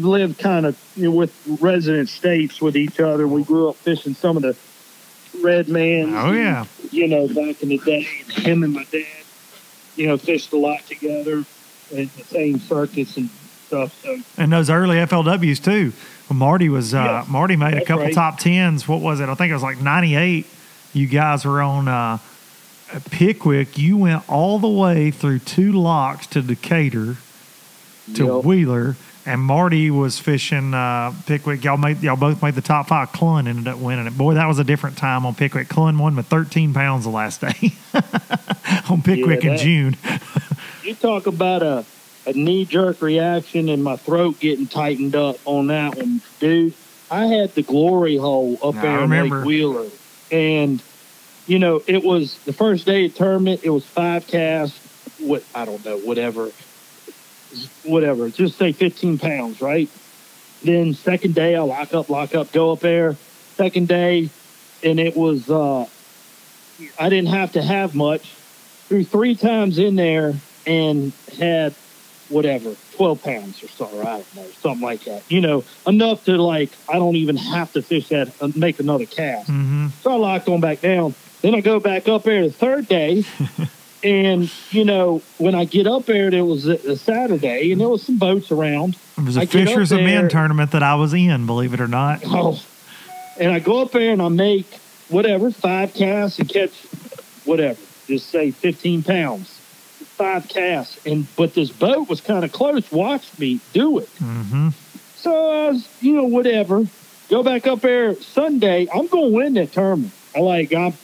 lived kind of, you know, with resident states with each other. We grew up fishing some of the red man. Oh, yeah. You know, back in the day, him and my dad, you know, fished a lot together in the same circuits and stuff. So. And those early FLWs too. Well, Marty made a couple top tens. What was it? I think it was like 98. You guys were on Pickwick. You went all the way through 2 locks to Decatur to Wheeler. And Marty was fishing Pickwick. Y'all both made the top 5. Clun ended up winning it. Boy, that was a different time on Pickwick. Clun won with 13 pounds the last day on Pickwick in June. You talk about a knee-jerk reaction and my throat getting tightened up on that one. Dude, I had the glory hole up there in Lake Wheeler. And, you know, it was the first day of tournament. It was 5 casts. Whatever, just say 15 pounds, right? Then second day, I lock up, go up there. Second day, and it was, I didn't have to have much. Threw 3 times in there and had whatever, 12 pounds or so, or I don't know, something like that. You know, enough to like, I don't even have to fish that and make another cast. So I locked on back down. Then I go back up there the third day. And, you know, when I get up there, it was a Saturday, and there was some boats around. It was a Fishers of Men tournament that I was in, believe it or not. Oh, and I go up there and I make, whatever, 5 casts and catch, whatever, just say 15 pounds. 5 casts. But this boat was kind of close, watched me do it. So I was, you know, whatever. Go back up there Sunday. I'm going to win that tournament.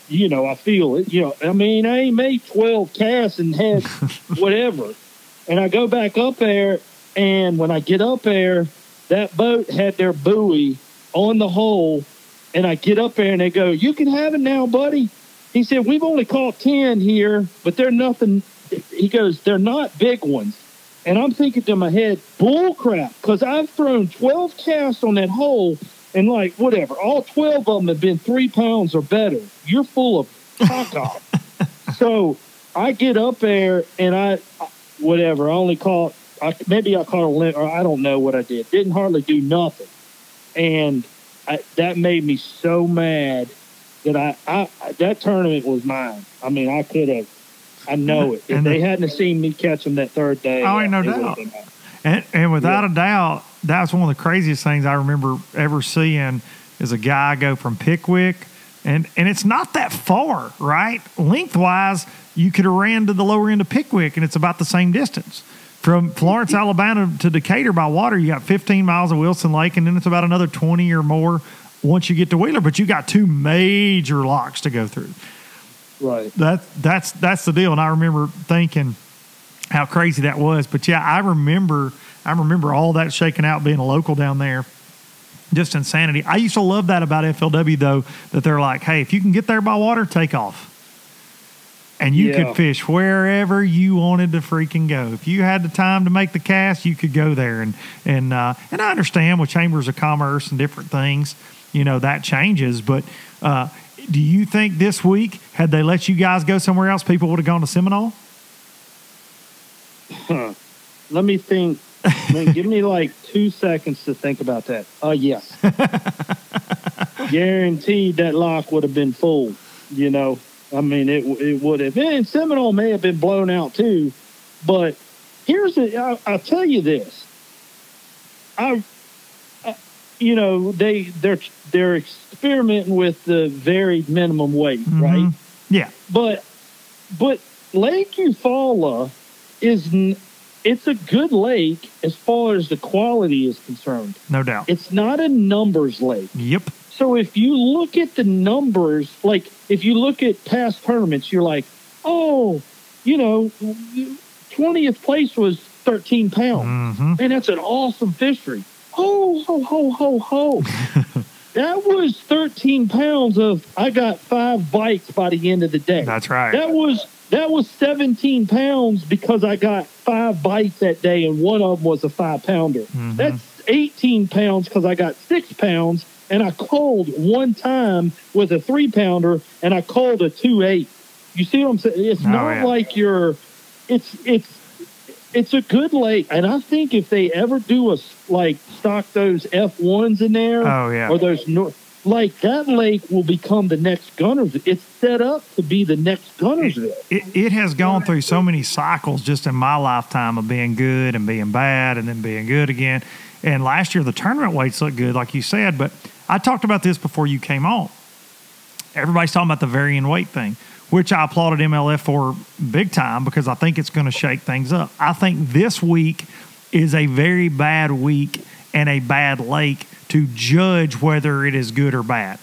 You know, I feel it. You know, I mean, I ain't made 12 casts and had whatever. And I go back up there, and when I get up there, that boat had their buoy on the hole, and I get up there, and they go, "You can have it now, buddy." He said, "We've only caught 10 here, but they're nothing." He goes, "They're not big ones." And I'm thinking to my head, bull crap, because I've thrown 12 casts on that hole, and like, whatever, all 12 of them have been 3 pounds or better. You're full of cock. So I get up there, and I only caught, maybe I caught a limp, or I don't know what I did. Didn't hardly do nothing. And that made me so mad that that tournament was mine. I mean, I could have, I know it. If they hadn't seen me catch them that third day. Oh, ain't no doubt. And without a doubt, that's one of the craziest things I remember ever seeing is a guy go from Pickwick, and it's not that far, right? Lengthwise, you could have ran to the lower end of Pickwick, and it's about the same distance. From Florence, Alabama to Decatur by water, you got 15 miles of Wilson Lake, and then it's about another 20 or more once you get to Wheeler. But you got 2 major locks to go through. Right. That's the deal. And I remember thinking how crazy that was. But yeah, I remember all that shaking out, being a local down there. Just insanity. I used to love that about FLW, though, that they're like, hey, if you can get there by water, take off. And you could fish wherever you wanted to freaking go. If you had the time to make the cast, you could go there. And I understand with chambers of commerce and different things, you know, that changes. But do you think this week, had they let you guys go somewhere else, people would have gone to Seminole? Let me think. Give me like 2 seconds to think about that. Yes. Guaranteed that lock would have been full, you know. I mean, it would have. And Seminole may have been blown out too. But I'll tell you this. You know, they're experimenting with the varied minimum weight, right? Yeah. But Lake Eufaula it's a good lake as far as the quality is concerned. No doubt. It's not a numbers lake. Yep. So if you look at the numbers, like if you look at past tournaments, you're like, oh, you know, 20th place was 13 pounds. And that's an awesome fishery. Ho, ho, ho, ho, ho. That was 13 pounds of, I got 5 bites by the end of the day. That's right. That was 17 pounds because I got 5 bites that day, and one of them was a 5-pounder. That's 18 pounds because I got 6 pounds, and I culled one time with a 3-pounder, and I culled a 2.8. You see what I'm saying? It's not like it's a good lake, and I think if they ever do stock those F1s in there, or those like that lake will become the next Gunnersville. It's set up to be the next Gunnersville. It has gone through so many cycles just in my lifetime of being good and being bad and then being good again. And last year the tournament weights looked good, like you said, but I talked about this before you came on. Everybody's talking about the varying weight thing, which I applauded MLF for big time because I think it's going to shake things up. I think this week is a very bad week and a bad lake to judge whether it is good or bad.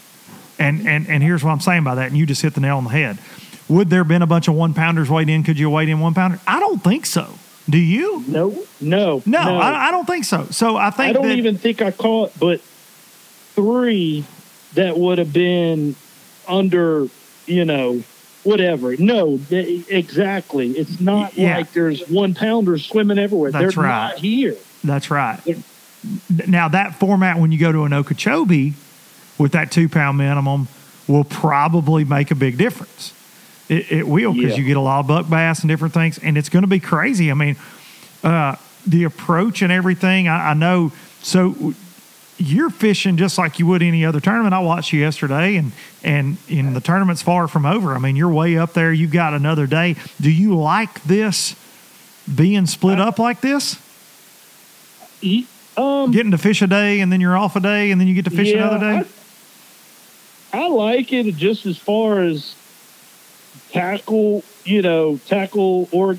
And here's what I'm saying by that, and you just hit the nail on the head. Would there have been a bunch of 1-pounders weighed in? Could you weight in 1-pounder? I don't think so. Do you? No. I don't think so. So I think I don't even think I caught but 3 that would have been under, you know, whatever. No, exactly. It's not like there's 1-pounders swimming everywhere. That's They're right. not here. That's right. Now, that format, when you go to an Okeechobee with that 2-pound minimum, will probably make a big difference. It will, because you get a lot of buck bass and different things, and it's going to be crazy. I mean, the approach and everything. I know. So you're fishing just like you would any other tournament. I watched you yesterday, and the tournament's far from over. I mean, you're way up there. You've got another day. Do you like this being split up like this? Getting to fish a day, and then you're off a day, and then you get to fish another day? I like it just as far as tackle or, or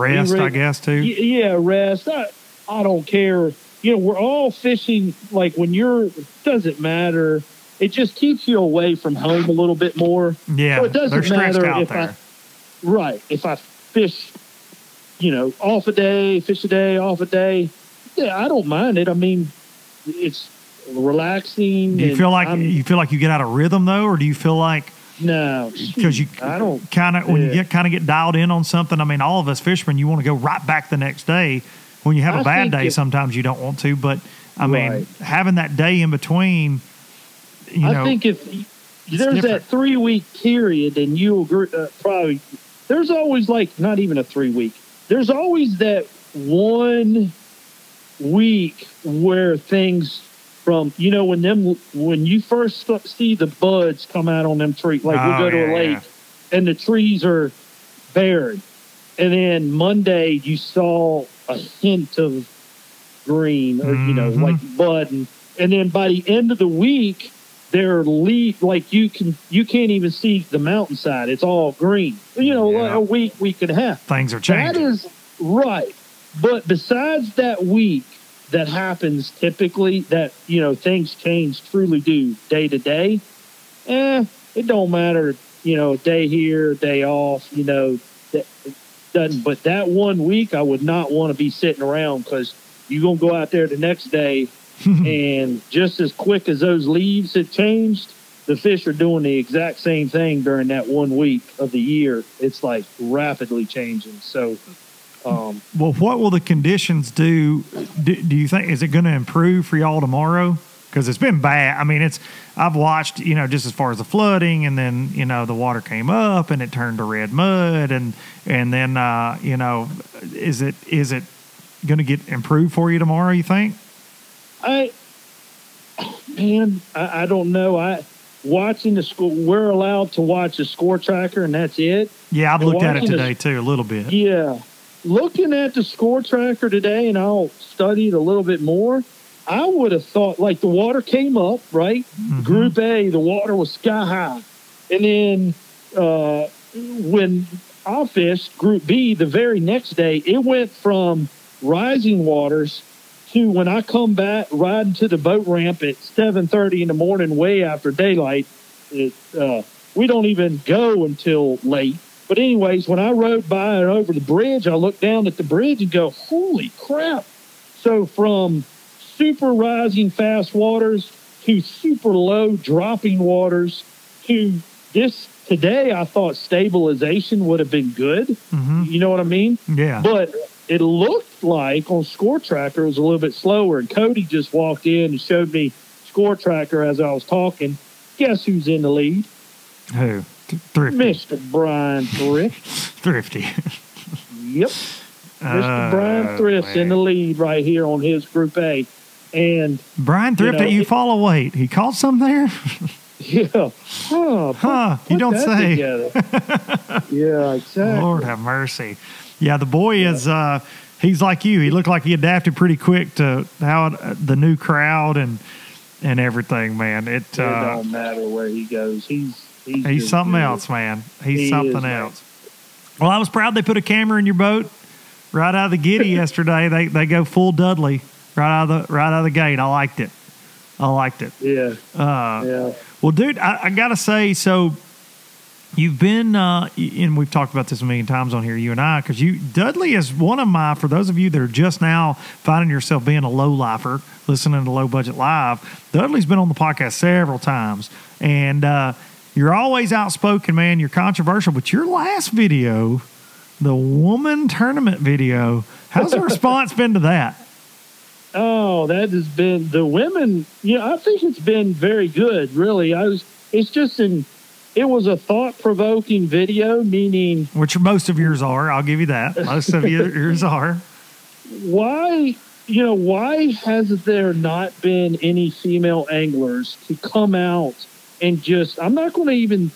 rest, I guess, too. Yeah, rest. I don't care. We're all fishing, like when doesn't matter. It just keeps you away from home a little bit more. Yeah, so it doesn't matter out there. If I fish, off a day, fish a day, off a day. Yeah, I don't mind it. I mean, it's relaxing. Do you feel like you get out of rhythm though, or do you feel like no? Because you get dialed in on something. I mean, all of us fishermen, you want to go right back the next day. When you have a bad day, sometimes you don't want to. But I mean, having that day in between, I think if there's that 3 week period, and you agree, probably there's always not even a 3 week. There's always that 1 week where things when you first see the buds come out on them trees, we go to a lake and the trees are barren, and then Monday you saw a hint of green or like bud, and then by the end of the week they're you can't even see the mountainside. It's all green. A week and a half. Things are changing. That is right. But besides that week, that happens typically, that things change, truly do, day to day. It don't matter, day here, day off, that doesn't. But that 1 week, I would not want to be sitting around, because you're gonna go out there the next day, and just as quick as those leaves have changed, the fish are doing the exact same thing during that 1 week of the year. It's rapidly changing. So. Well, what will the conditions do? Do you think, is it going to improve for y'all tomorrow? Because it's been bad. I mean, I've watched, just as far as the flooding, and then, the water came up and it turned to red mud, and then, is it going to get improved for you tomorrow, you think? I don't know. Watching the score, we're allowed to watch the score tracker, and that's it. Yeah, I've looked at it today too, a little bit. Yeah. Looking at the score tracker today, and I'll study it a little bit more, I would have thought, the water came up, right? Mm-hmm. Group A, the water was sky high. And then when I fished Group B the very next day, it went from rising waters to, when I come back riding to the boat ramp at 7:30 in the morning, way after daylight, we don't even go until late. But anyways, when I rode by and over the bridge, I looked down at the bridge and go, holy crap. So from super rising fast waters to super low dropping waters to this today, I thought stabilization would have been good. Mm-hmm. You know what I mean? Yeah. But it looked like on Score Tracker it was a little bit slower. And Cody just walked in and showed me Score Tracker as I was talking. Guess who's in the lead? Who? Thrifty. Mr. Brian Thrift. Thrifty. Yep. Mr. Brian Thrift's in the lead right here on his Group A. And Brian Thrift at you follow weight. He caught some there? Yeah. You don't say. Yeah, exactly. Lord have mercy. Yeah, the boy is, he's like you. He looked like he adapted pretty quick to how the new crowd and everything, man. It don't matter where he goes. He's something else, man. He's something else. Well, I was proud they put a camera in your boat right out of the giddy yesterday. They go full Dudley right out of the gate. I liked it. Yeah. Yeah. Well, dude, I gotta say, so you've been, and we've talked about this a million times on here, you and I, because Dudley is one of my, for those of you that are just now finding yourself being a low lifer, listening to Low Budget Live, Dudley's been on the podcast several times, and you're always outspoken, man. You're controversial, but your last video, the woman tournament video, how's the response been to that? Oh, that has been the women. I think it's been very good, really. It was a thought-provoking video, meaning... Which most of yours are. I'll give you that. Most of yours are. why has there not been any female anglers to come out and just, I'm not going to even,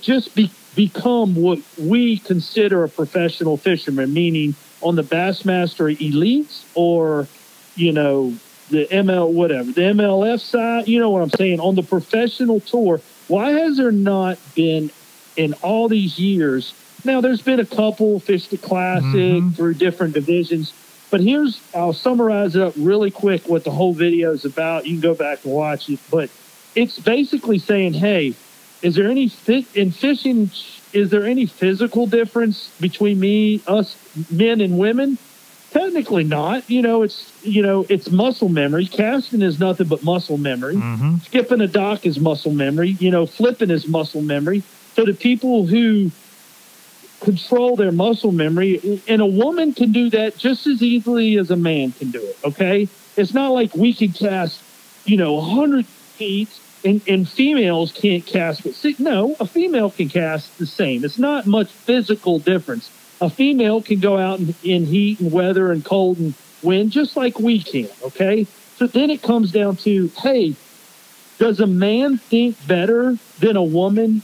just become what we consider a professional fisherman, meaning on the Bassmaster Elites or, the the MLF side, you know what I'm saying, on the professional tour. Why has there not been in all these years? Now, there's been a couple, Fish the Classic through different divisions, but I'll summarize it up really quick what the whole video is about. You can go back and watch it, but it's basically saying, hey, is there any in fishing? Is there any physical difference between us men and women? Technically not. It's muscle memory. Casting is nothing but muscle memory. Skipping a dock is muscle memory. Flipping is muscle memory. So the people who control their muscle memory, and a woman can do that just as easily as a man can do it. Okay, it's not like we can cast 100 feet and females can't cast. But no, a female can cast the same. It's not much physical difference. A female can go out in heat and weather and cold and wind just like we can. Okay, so then it comes down to, hey, does a man think better than a woman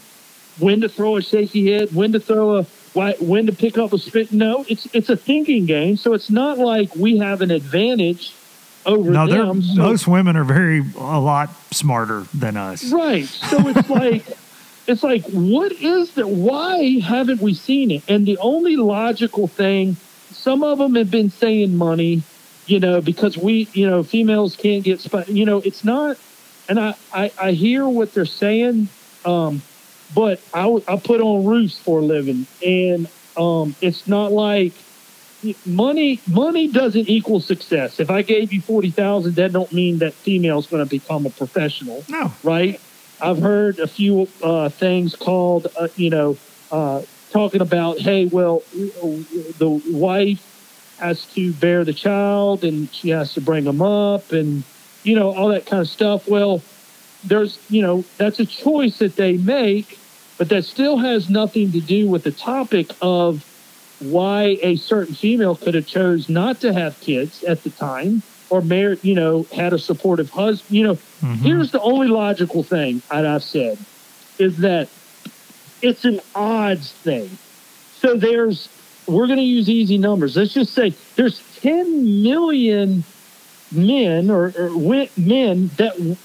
when to throw a shaky head, when to pick up a spit? No, it's a thinking game. So it's not like we have an advantage over them. Most women are a lot smarter than us. Right. So it's like, what is that? Why haven't we seen it? And the only logical thing, some of them have been saying money, because females can't get, it's not, and I hear what they're saying, but I put on roofs for a living, and it's not like money doesn't equal success. If I gave you $40,000, that don't mean that female's going to become a professional. No. Right? I've heard a few things called, talking about, hey, well, the wife has to bear the child and she has to bring them up and, all that kind of stuff. Well, there's, that's a choice that they make, but that still has nothing to do with the topic of why a certain female could have chose not to have kids at the time or married, had a supportive husband. Here's the only logical thing I've said is that it's an odds thing. So we're going to use easy numbers. Let's just say there's 10 million men or men that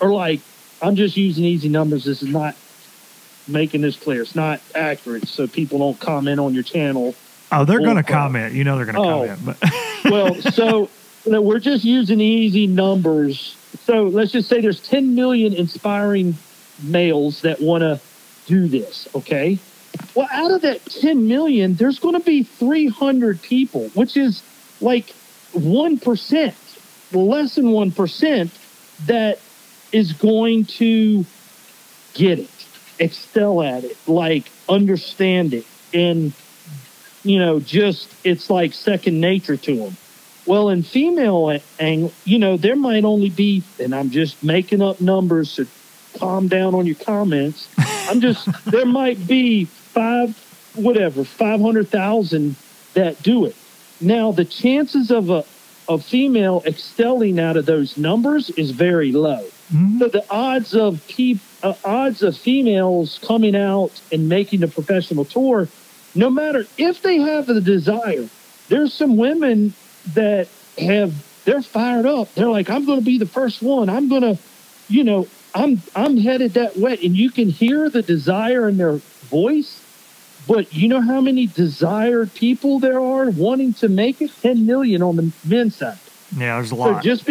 are like, I'm just using easy numbers. This is not making this clear. It's not accurate. So people don't comment on your channel. Oh, they're going to comment. They're going to comment. But well, so we're just using easy numbers. So let's just say there's 10 million inspiring males that want to do this. Okay. Well, out of that 10 million, there's going to be 300 people, which is like 1%, less than 1%, that is going to get it, excel at it, like understand it. And, just it's like second nature to them. Well, in female angle, there might only be, and I'm just making up numbers, so calm down on your comments. There might be 500,000 that do it. Now, the chances of a female excelling out of those numbers is very low. So the odds of females coming out and making the professional tour, no matter if they have the desire, there's some women that they're fired up. They're like, I'm going to be the first one. I'm going to, I'm headed that way. And you can hear the desire in their voice. But you know how many desired people there are wanting to make it? 10 million on the men's side. Yeah, there's a lot. So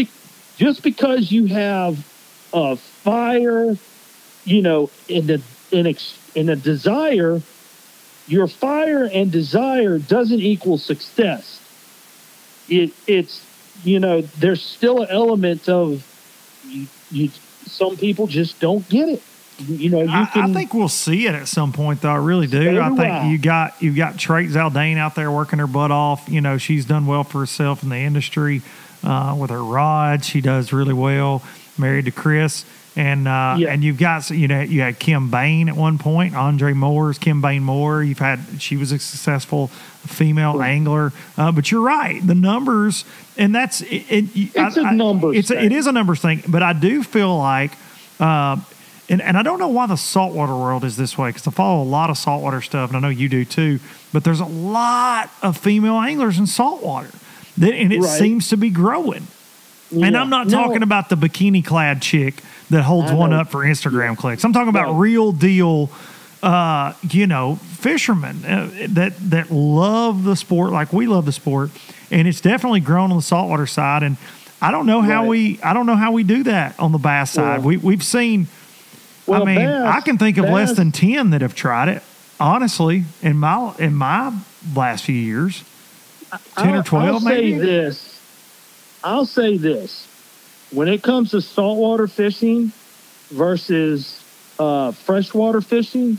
just because you have a fire, in a desire, your fire and desire doesn't equal success. It's there's still an element of some people just don't get it. I think we'll see it at some point, though. I really do. I think you've got Trey Zaldane out there working her butt off. She's done well for herself in the industry with her rods. She does really well. married to Chris. And you've got, you had Kim Bain at one point, Andre Moore's Kim Bain Moore. She was a successful female angler. But you're right, the numbers, and that's it's a numbers thing. It is a numbers thing. But I do feel like, and I don't know why the saltwater world is this way, because I follow a lot of saltwater stuff, and I know you do too. But there's a lot of female anglers in saltwater, and it seems to be growing. Yeah. And I'm not talking about the bikini-clad chick that holds one up for Instagram clicks. I'm talking about real deal, fishermen that love the sport like we love the sport, and it's definitely grown on the saltwater side. And I don't know how we do that on the bass side. We've seen. I mean, I can think of less than 10 that have tried it. Honestly, in my last few years, 10 or 12 maybe. I'll say this. When it comes to saltwater fishing versus freshwater fishing,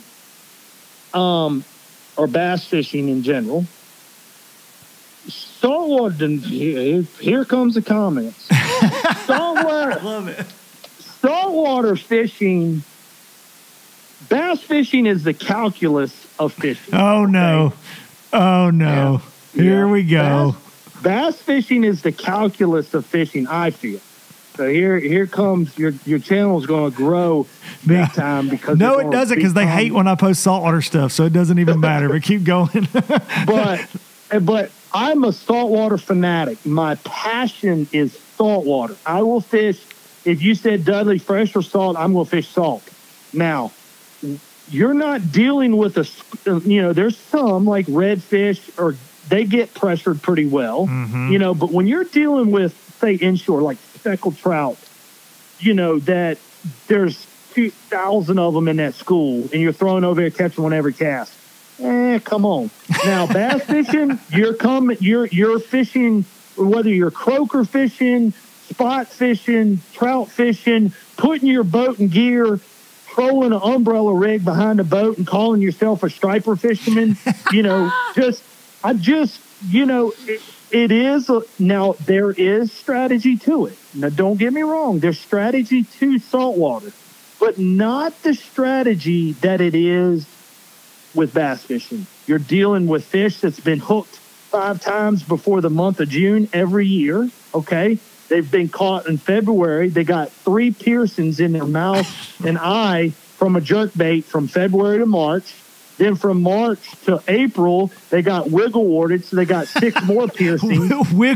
or bass fishing in general, saltwater, here comes the comments. Saltwater, love it. Saltwater fishing, bass fishing is the calculus of fishing. Oh, no. Okay? Oh, no. Yeah. Here we go. Bass fishing is the calculus of fishing, I feel. So here comes your channel is going to grow big time because no, it doesn't, because they hate when I post saltwater stuff, so it doesn't even matter. But keep going. but I'm a saltwater fanatic. My passion is saltwater. I will fish. If you said Dudley fresh or salt, I'm going to fish salt. Now, you're not dealing with there's some like redfish or they get pressured pretty well, but when you're dealing with, say, inshore, like speckled trout, that there's 2,000 of them in that school, and you're throwing over there catching one every cast. Come on. Now, bass fishing, you're fishing, whether you're croaker fishing, spot fishing, trout fishing, putting your boat in gear, throwing an umbrella rig behind the boat and calling yourself a striper fisherman, it is. Now, there is strategy to it. Now, don't get me wrong. There's strategy to saltwater, but not the strategy that it is with bass fishing. You're dealing with fish that's been hooked 5 times before the month of June every year, okay? They've been caught in February. They got 3 piercings in their mouth and eye from a jerkbait from February to March. Then from March to April, they got wiggle warded, so they got 6 more piercings.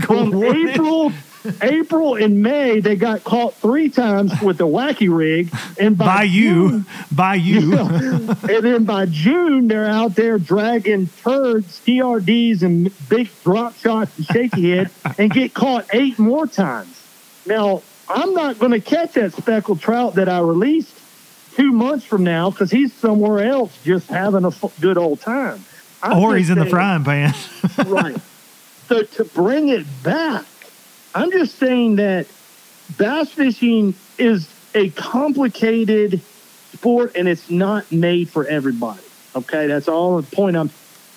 From April and May, they got caught 3 times with the wacky rig. And by you. And then by June, they're out there dragging turds, TRDs, and big drop shots and shaky head, and get caught 8 more times. Now, I'm not going to catch that speckled trout that I released 2 months from now because he's somewhere else just having a good old time. Or he's in the frying pan. Right. So to bring it back, I'm just saying that bass fishing is a complicated sport and it's not made for everybody. Okay, that's all the point.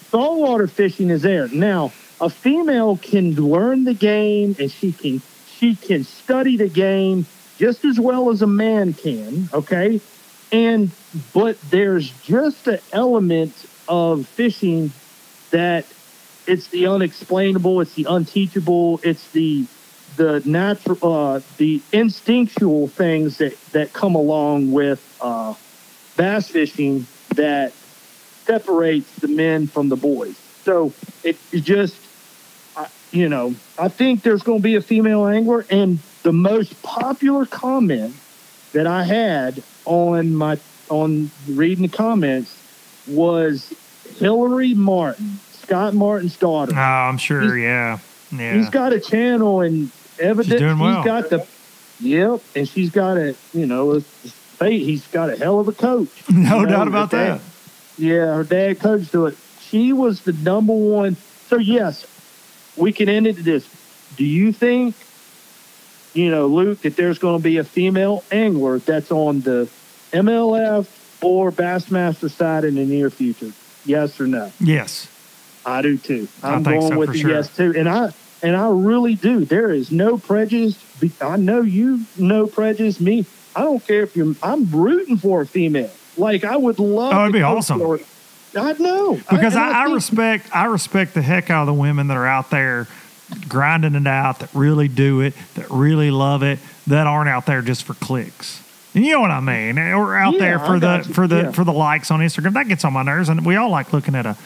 Saltwater fishing is there. Now, a female can learn the game and she can study the game just as well as a man can, okay? But there's just an element of fishing that it's the unexplainable, it's the unteachable, it's the natural, the instinctual things that come along with bass fishing that separates the men from the boys. So it just, I think there's going to be a female angler, and the most popular comment that I had on reading the comments was Hillary Martin, Scott Martin's daughter. Oh, I'm sure. Yeah. He's got a channel, and evidently he's got and she's got he's got a hell of a coach. No doubt about that. Yeah, her dad coached to it. She was the number one. So yes, we can end it to this. Do you think, Luke, that there's going to be a female angler that's on the MLF or Bassmaster side in the near future? Yes or no? Yes. I do too. I'm going with the yes too. And and I really do. There is no prejudice. I know you no prejudice. Me, I don't care if I'm rooting for a female. Like, I would love. Oh, it'd be awesome. I know, because I respect the heck out of the women that are out there grinding it out, that really do it, that really love it, that aren't out there just for clicks. And you know what I mean? Or out there for the likes on Instagram. That gets on my nerves, and we all like looking at a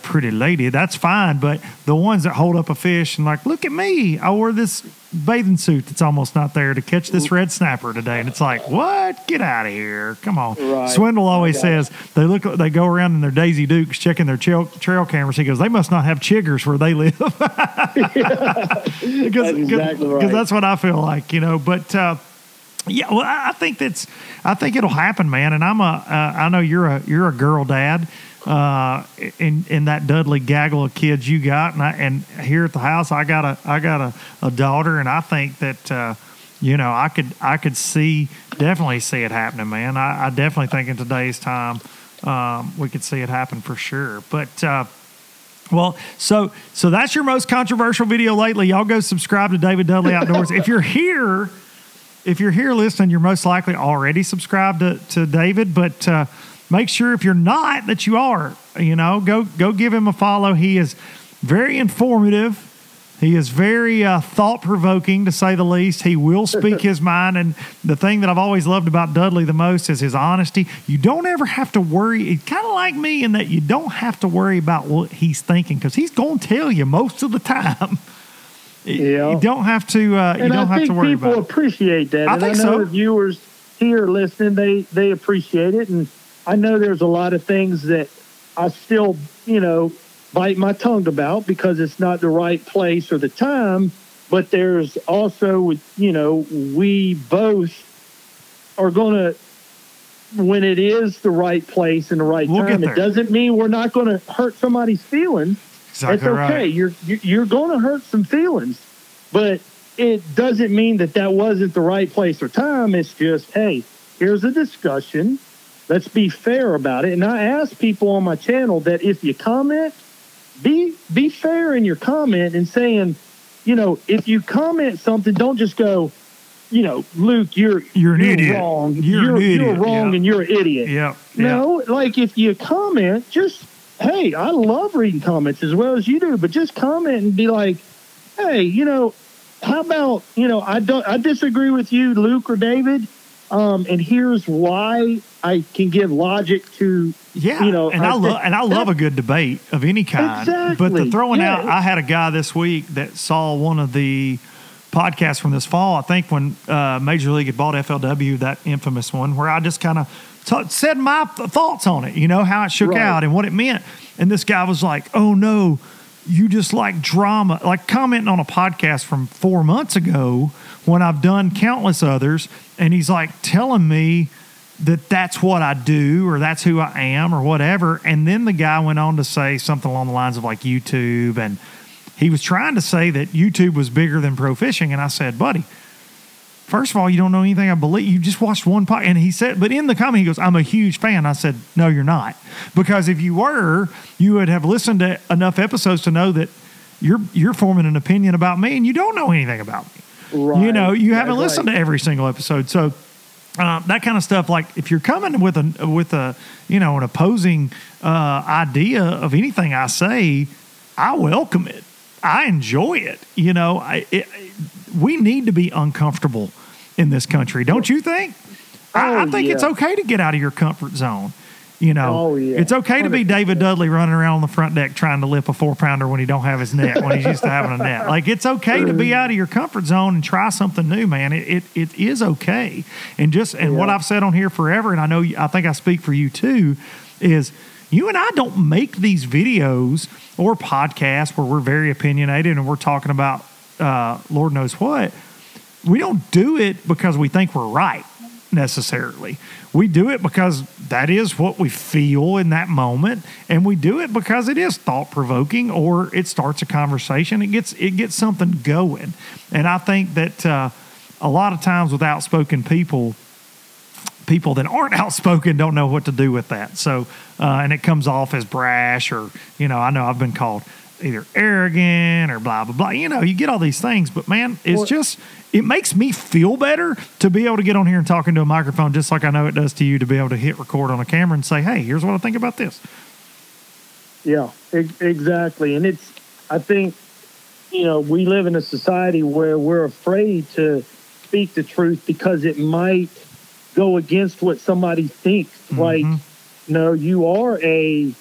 pretty lady. That's fine, but the ones that hold up a fish and like, look at me, I wore this bathing suit that's almost not there to catch this red snapper today, and it's like, what? Get out of here! Come on. Right. Swindle always says they go around in their Daisy Dukes checking their trail cameras. He goes, they must not have chiggers where they live. Because that's what I feel like, But yeah, well, I think it'll happen, man. And I know you're a girl dad. In that Dudley gaggle of kids you got, and here at the house I got a daughter, and I think that I could definitely see it happening, man. I definitely think in today's time we could see it happen for sure. But well, so that's your most controversial video lately. Y'all go subscribe to David Dudley Outdoors. If you're here listening, you're most likely already subscribed to David, but make sure if you're not that you are. Go give him a follow. He is very informative. He is very thought-provoking, to say the least. He will speak his mind, and the thing that I've always loved about Dudley the most is his honesty. You don't ever have to worry. It's kind of like me in that you don't have to worry about what he's thinking, because he's going to tell you most of the time. Yeah. You don't have to. You don't have to worry about it. People appreciate that. I know the viewers here listening, they appreciate it, and I know there's a lot of things that I still, bite my tongue about because it's not the right place or the time. But there's also, we both are going to, when it is the right place and the right time, it doesn't mean we're not going to hurt somebody's feelings. Exactly. It's okay. Right. You're going to hurt some feelings, but it doesn't mean that wasn't the right place or time. It's just, hey, here's a discussion. Let's be fair about it. And I ask people on my channel that if you comment, be fair in your comment and saying, if you comment something, don't just go, Luke, you're an idiot. Wrong. You're wrong, and you're an idiot. Yeah. No, like if you comment, just, hey, I love reading comments as well as you do, but just comment and be like, hey, how about, I disagree with you, Luke or David, and here's why I can give logic to, I love a good debate of any kind. Exactly. But the throwing out, I had a guy this week that saw one of the podcasts from this fall, I think when Major League had bought FLW, that infamous one, where I just kind of said my thoughts on it, how it shook out and what it meant. And this guy was like, oh no, you just like drama, like commenting on a podcast from 4 months ago when I've done countless others. And he's like telling me that that's what I do or that's who I am or whatever. And then the guy went on to say something along the lines of like YouTube, and he was trying to say that YouTube was bigger than pro fishing. And I said, buddy, first of all, you don't know anything. I believe you just watched one podcast. And he said, but in the comment, he goes, I'm a huge fan. I said, no, you're not. Because if you were, you would have listened to enough episodes to know that you're forming an opinion about me and you don't know anything about me. Right. You haven't listened to every single episode. So that kind of stuff, like if you're coming with an opposing idea of anything I say, I welcome it. I enjoy it. We need to be uncomfortable in this country, don't you think? I think it's okay to get out of your comfort zone. It's okay to be David Dudley running around on the front deck trying to lip a 4-pounder when he don't have his net, when he's used to having a net. Like, it's okay to be out of your comfort zone and try something new, man. It is okay. And what I've said on here forever, and I think I speak for you too, is you and I don't make these videos or podcasts where we're very opinionated and we're talking about Lord knows what. We don't do it because we think we're right necessarily. We do it because that is what we feel in that moment, and we do it because it is thought-provoking or it starts a conversation. It gets something going. And I think that a lot of times with outspoken people that aren't outspoken don't know what to do with that. So, and it comes off as brash or, I know I've been called either arrogant or blah, blah, blah. You know, you get all these things, but man, it makes me feel better to be able to get on here and talk into a microphone, just like I know it does to you, to be able to hit record on a camera and say, hey, here's what I think about this. Yeah, exactly. And I think, you know, we live in a society where we're afraid to speak the truth because it might go against what somebody thinks. Mm-hmm. Like, no, you are a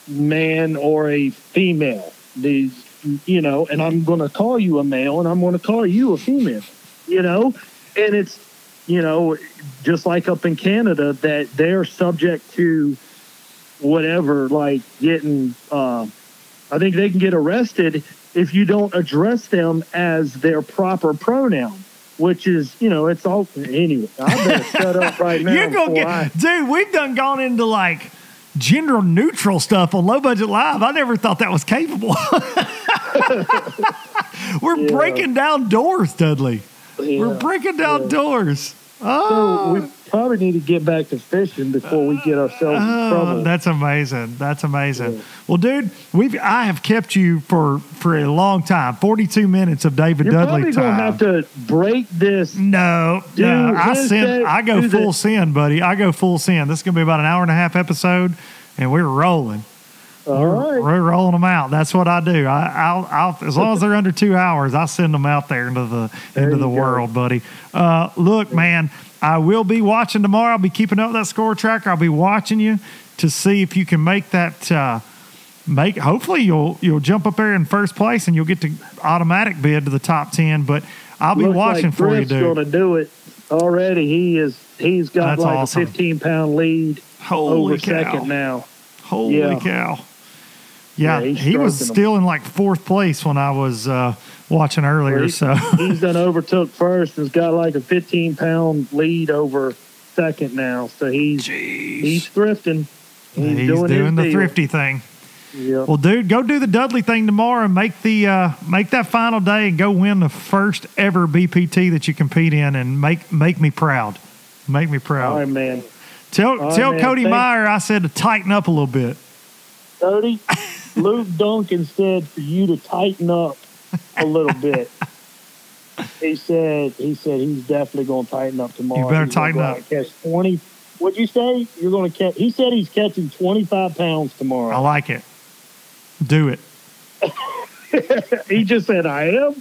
man or a female. You know, and I'm going to call you a male and I'm going to call you a female, you know? And it's, you know, just like up in Canada, that they're subject to whatever, like getting, I think they can get arrested if you don't address them as their proper pronoun, which is, you know, it's all, anyway, I better shut up right now. You're gonna dude, we've gone into like gender neutral stuff on Low Budget Live. I never thought that was capable. We're breaking down doors, Dudley. Yeah. We're breaking down doors. Oh. So we probably need to get back to fishing before we get ourselves in trouble. That's amazing. That's amazing. Yeah. Well, dude, I have kept you for a long time. 42 minutes of David Dudley time. You're probably gonna have to break this. No. I go full send, buddy. I go full send. This is gonna be about an hour and a half episode, and we're rolling. All right. We're rolling them out. That's what I do. I'll as long as they're under 2 hours, I send them out there into the world, buddy. Look, man, I will be watching tomorrow. I'll be keeping up with that score tracker. I'll be watching you to see if you can make that. Hopefully you'll jump up there in first place and you'll get to automatic bid to the top 10. But I'll be watching like for you, dude. Going to do it already. He's got That's like awesome. a 15-pound lead over second now. Holy cow. Yeah, he was still in like fourth place when I was watching earlier. He's done overtook first and's got like a 15-pound lead over second now. So he's thrifting. He's doing the thrifty thing. Yep. Well, dude, go do the Dudley thing tomorrow and make that final day and go win the first ever BPT that you compete in and make me proud. Make me proud. All right, man. Tell Cody Meyer I said to tighten up a little bit. Cody, Luke Duncan said for you to tighten up a little bit. He said he's definitely going to tighten up tomorrow. You better tighten up. Catch 20. What'd you say? You're going to catch? He said he's catching 25 pounds tomorrow. I like it. Do it. He just said I am.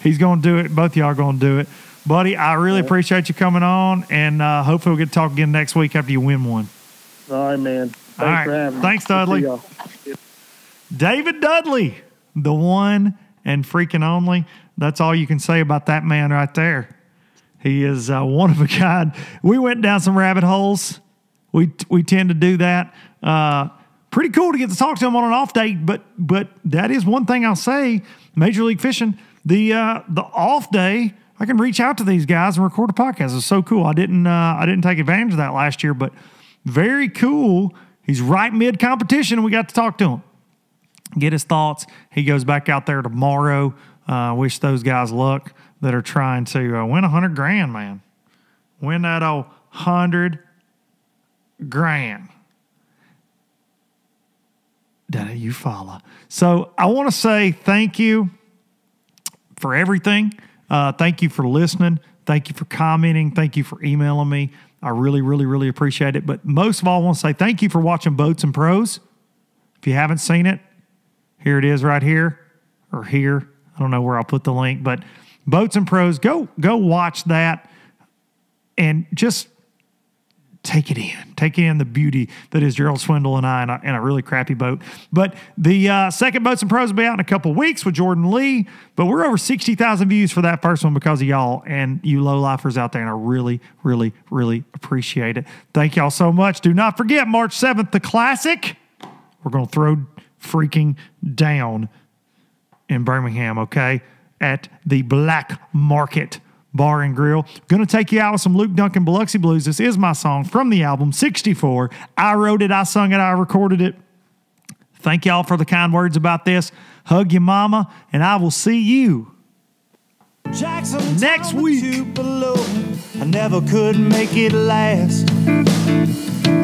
He's going to do it. Both of y'all are going to do it. Buddy, I really appreciate you coming on, and hopefully we'll get to talk again next week after you win one. All right, man. Thanks for having me. Thanks, Dudley. David Dudley, the one and freaking only. That's all you can say about that man right there. He is one of a kind. We went down some rabbit holes. We tend to do that. Pretty cool to get to talk to him on an off day, but that is one thing I'll say. Major League Fishing, the off day, I can reach out to these guys and record a podcast. It's so cool. I didn't take advantage of that last year, but very cool. He's right mid competition, and we got to talk to him, get his thoughts. He goes back out there tomorrow. Wish those guys luck that are trying to win $100,000, man. Win that old $100,000. That you follow. So I want to say thank you for everything. Thank you for listening. Thank you for commenting. Thank you for emailing me. I really, really, really appreciate it. But most of all, I want to say thank you for watching Boats and Pros. If you haven't seen it, here it is right here or here. I don't know where I'll put the link, but Boats and Pros, go watch that and just take it in. Take in the beauty that is Gerald Swindle and I in a really crappy boat. But the second Boats and Pros will be out in a couple of weeks with Jordan Lee. But we're over 60,000 views for that first one because of y'all and you low-lifers out there. And I really, really, really appreciate it. Thank y'all so much. Do not forget, March 7th, the Classic. We're going to throw freaking down in Birmingham, okay, at the Black Market Bar and Grill. Going to take you out with some Luke Duncan Biloxi Blues. This is my song from the album 64. I wrote it, I sung it, I recorded it. Thank y'all for the kind words about this. Hug your mama, and I will see you Jackson next week. I never could make it last.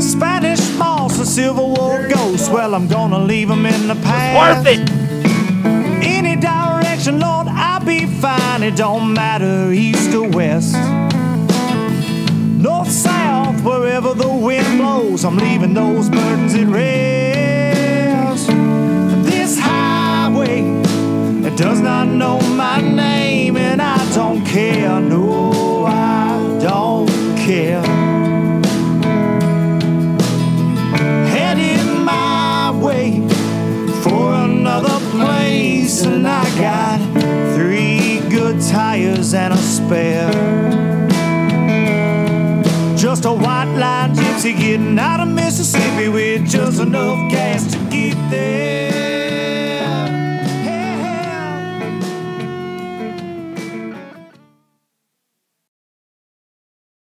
Spanish moss, a Civil War ghost. Well, I'm gonna leave them in the past. Worth it. Any direction, Lord, I'll be fine. It don't matter east or west, north, south, wherever the wind blows. I'm leaving those burdens at rest. This highway, it does not know my name, and I don't care. No, I don't care. Headed my way for another place, and I got 3 good tires and a spare. Just a white line gypsy getting out of Mississippi with just enough gas to get there.